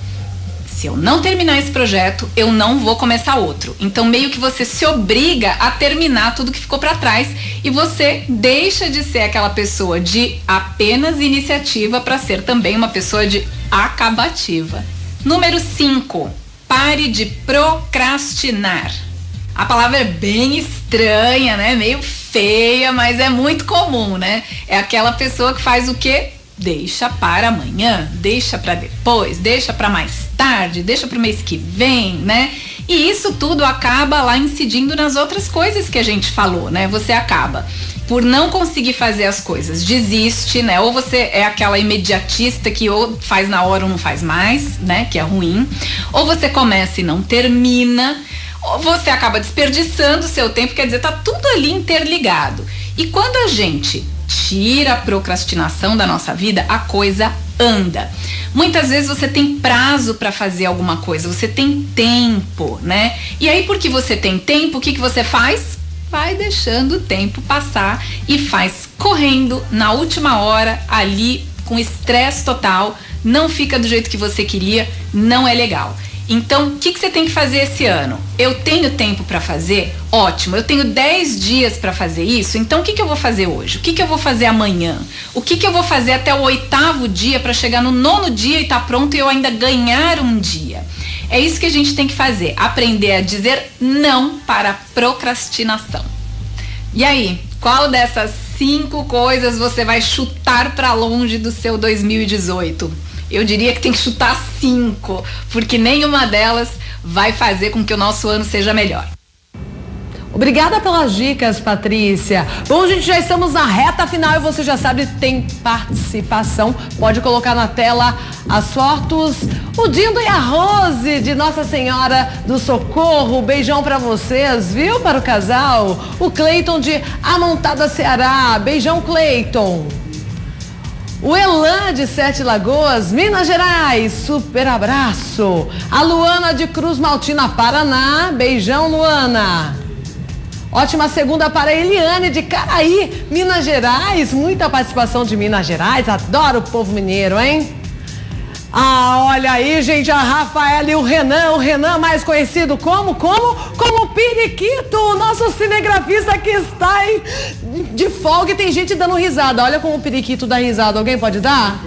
se eu não terminar esse projeto, eu não vou começar outro. Então, meio que você se obriga a terminar tudo que ficou para trás e você deixa de ser aquela pessoa de apenas iniciativa para ser também uma pessoa de acabativa. Número 5. Pare de procrastinar. A palavra é bem estranha, né? Meio feia, mas é muito comum, né? É aquela pessoa que faz o quê? Deixa para amanhã, deixa para depois, deixa para mais tarde, deixa para o mês que vem, né? E isso tudo acaba lá incidindo nas outras coisas que a gente falou, né? Você acaba por não conseguir fazer as coisas, desiste, né? Ou você é aquela imediatista que ou faz na hora ou não faz mais, né? Que é ruim. Ou você começa e não termina, ou você acaba desperdiçando o seu tempo, quer dizer, tá tudo ali interligado. E quando a gente tira a procrastinação da nossa vida, a coisa anda. Muitas vezes você tem prazo para fazer alguma coisa, você tem tempo, né? E aí, porque você tem tempo, o que você faz? Vai deixando o tempo passar e faz correndo na última hora, ali com estresse total, não fica do jeito que você queria, não é legal. Então, o que você tem que fazer esse ano? Eu tenho tempo para fazer? Ótimo, eu tenho 10 dias para fazer isso, então o que eu vou fazer hoje? O que eu vou fazer amanhã? O que eu vou fazer até o 8º dia para chegar no 9º dia e tá pronto e eu ainda ganhar um dia? É isso que a gente tem que fazer, aprender a dizer não para a procrastinação. E aí, qual dessas 5 coisas você vai chutar para longe do seu 2018? Eu diria que tem que chutar 5, porque nenhuma delas vai fazer com que o nosso ano seja melhor. Obrigada pelas dicas, Patrícia. Bom, gente, já estamos na reta final e você já sabe, tem participação. Pode colocar na tela as fotos. O Dindo e a Rose de Nossa Senhora do Socorro. Beijão pra vocês, viu? Para o casal. O Cleiton de Amontada, Ceará. Beijão, Cleiton. O Elan de Sete Lagoas, Minas Gerais, super abraço. A Luana de Cruz Maltina, Paraná, beijão, Luana. Ótima segunda para a Eliane de Caraí, Minas Gerais, muita participação de Minas Gerais, adoro o povo mineiro, hein? Ah, olha aí, gente, a Rafaela e o Renan mais conhecido como Periquito, o nosso cinegrafista que está aí de folga e tem gente dando risada. Olha como o Periquito dá risada, alguém pode dar?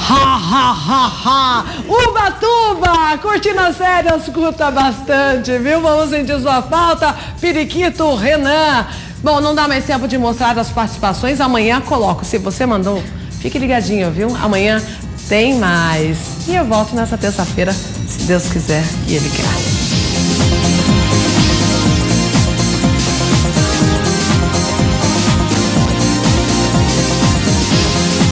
Ha, ha, ha, ha. Ubatuba, curtindo a série, escuta bastante, viu? Vamos sentir sua falta, Periquito, Renan. Bom, não dá mais tempo de mostrar as participações, amanhã coloco, se você mandou, fique ligadinho, viu? Amanhã tem mais. E eu volto nessa terça-feira, se Deus quiser e Ele quer.